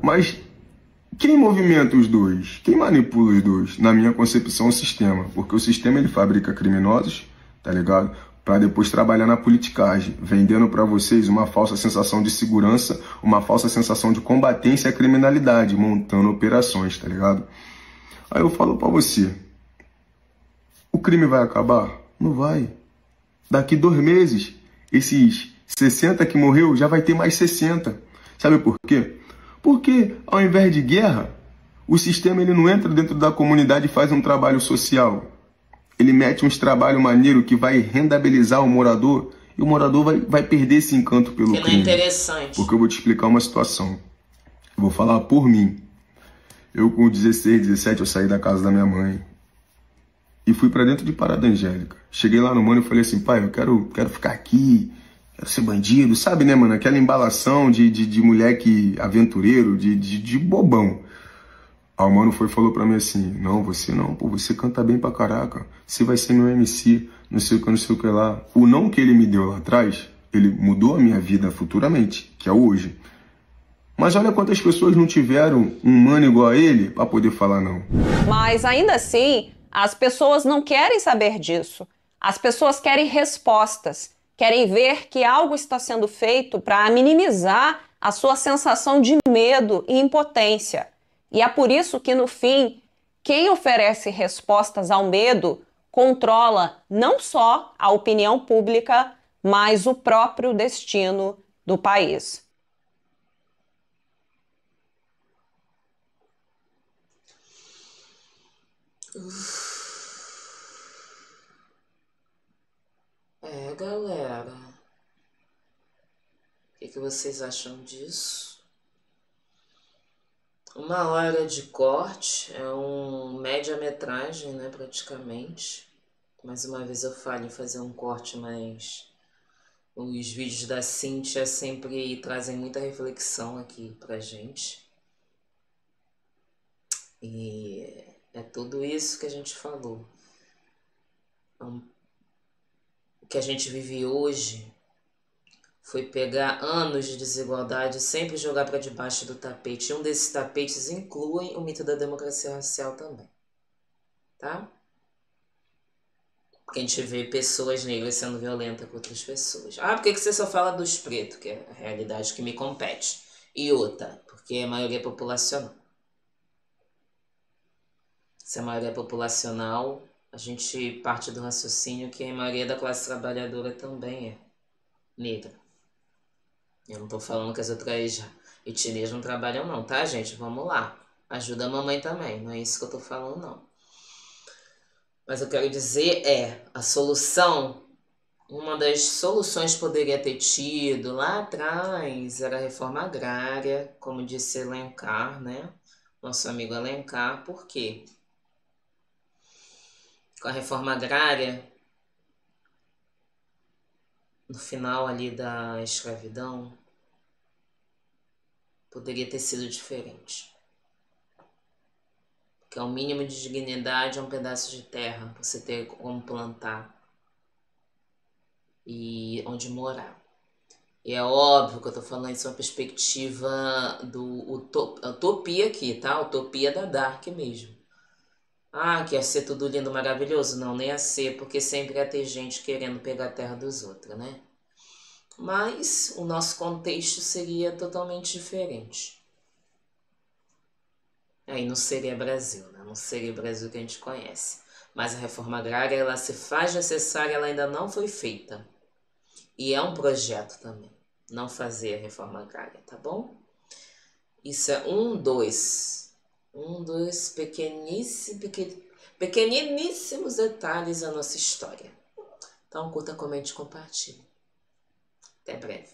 Speaker 8: Mas quem movimenta os dois? Quem manipula os dois? Na minha concepção, o sistema. Porque o sistema ele fabrica criminosos, tá ligado? Para depois trabalhar na politicagem, vendendo para vocês uma falsa sensação de segurança, uma falsa sensação de combatência à criminalidade, montando operações, tá ligado? Aí eu falo pra você, o crime vai acabar? Não vai. Daqui 2 meses, esses 60 que morreu já vai ter mais 60. Sabe por quê? Porque ao invés de guerra, o sistema ele não entra dentro da comunidade e faz um trabalho social. Ele mete uns trabalhos maneiros que vai rentabilizar o morador e o morador vai perder esse encanto pelo crime.
Speaker 1: Que não é interessante.
Speaker 8: Porque eu vou te explicar uma situação. Eu vou falar por mim. Eu com 16, 17, eu saí da casa da minha mãe e fui pra dentro de Parada Angélica. Cheguei lá no mano e falei assim, pai, eu quero ficar aqui, quero ser bandido, sabe, né, mano? Aquela embalação de moleque aventureiro, de bobão. Aí o mano foi e falou pra mim assim, não, pô, você canta bem pra caraca, você vai ser meu MC, não sei o que lá. O não que ele me deu lá atrás, ele mudou a minha vida futuramente, que é hoje. Mas olha quantas pessoas não tiveram um mano igual a ele pra poder falar não.
Speaker 2: Mas ainda assim, as pessoas não querem saber disso. As pessoas querem respostas, querem ver que algo está sendo feito para minimizar a sua sensação de medo e impotência. E é por isso que, no fim, quem oferece respostas ao medo controla não só a opinião pública, mas o próprio destino do país.
Speaker 1: Galera, o que vocês acham disso? 1 hora de corte é média-metragem, né, praticamente. Mais uma vez eu falho em fazer um corte, mas os vídeos da Cíntia sempre trazem muita reflexão aqui pra gente. E é tudo isso que a gente falou. O que a gente vive hoje foi pegar anos de desigualdade e sempre jogar para debaixo do tapete. E um desses tapetes inclui o mito da democracia racial também, tá? Porque a gente vê pessoas negras sendo violentas com outras pessoas. Ah, por que você só fala dos pretos? Que é a realidade que me compete. E outra, porque é a maioria populacional. Se a maioria é populacional, a gente parte do raciocínio que a maioria da classe trabalhadora também é negra. Eu não tô falando que as outras etnias não trabalham não, tá, gente? Vamos lá. Ajuda a mamãe também, não é isso que eu tô falando, não. Mas eu quero dizer a solução, uma das soluções que poderia ter tido lá atrás era a reforma agrária, como disse Alencar, né? Nosso amigo Alencar, por quê? Com a reforma agrária, no final ali da escravidão, poderia ter sido diferente. Porque o mínimo de dignidade é um pedaço de terra, você ter como plantar e onde morar. E é óbvio que eu tô falando isso uma perspectiva do utopia aqui, tá? Utopia da Dark mesmo. Ah, que ia ser tudo lindo, maravilhoso? Não, nem ia ser, porque sempre ia ter gente querendo pegar a terra dos outros, né? Mas o nosso contexto seria totalmente diferente. Aí não seria Brasil, né? Não seria o Brasil que a gente conhece. Mas a reforma agrária, ela se faz necessária, ela ainda não foi feita. E é um projeto também, não fazer a reforma agrária, tá bom? Isso é dois pequeniníssimos detalhes da nossa história. Então curta, comente e compartilhe. Até breve.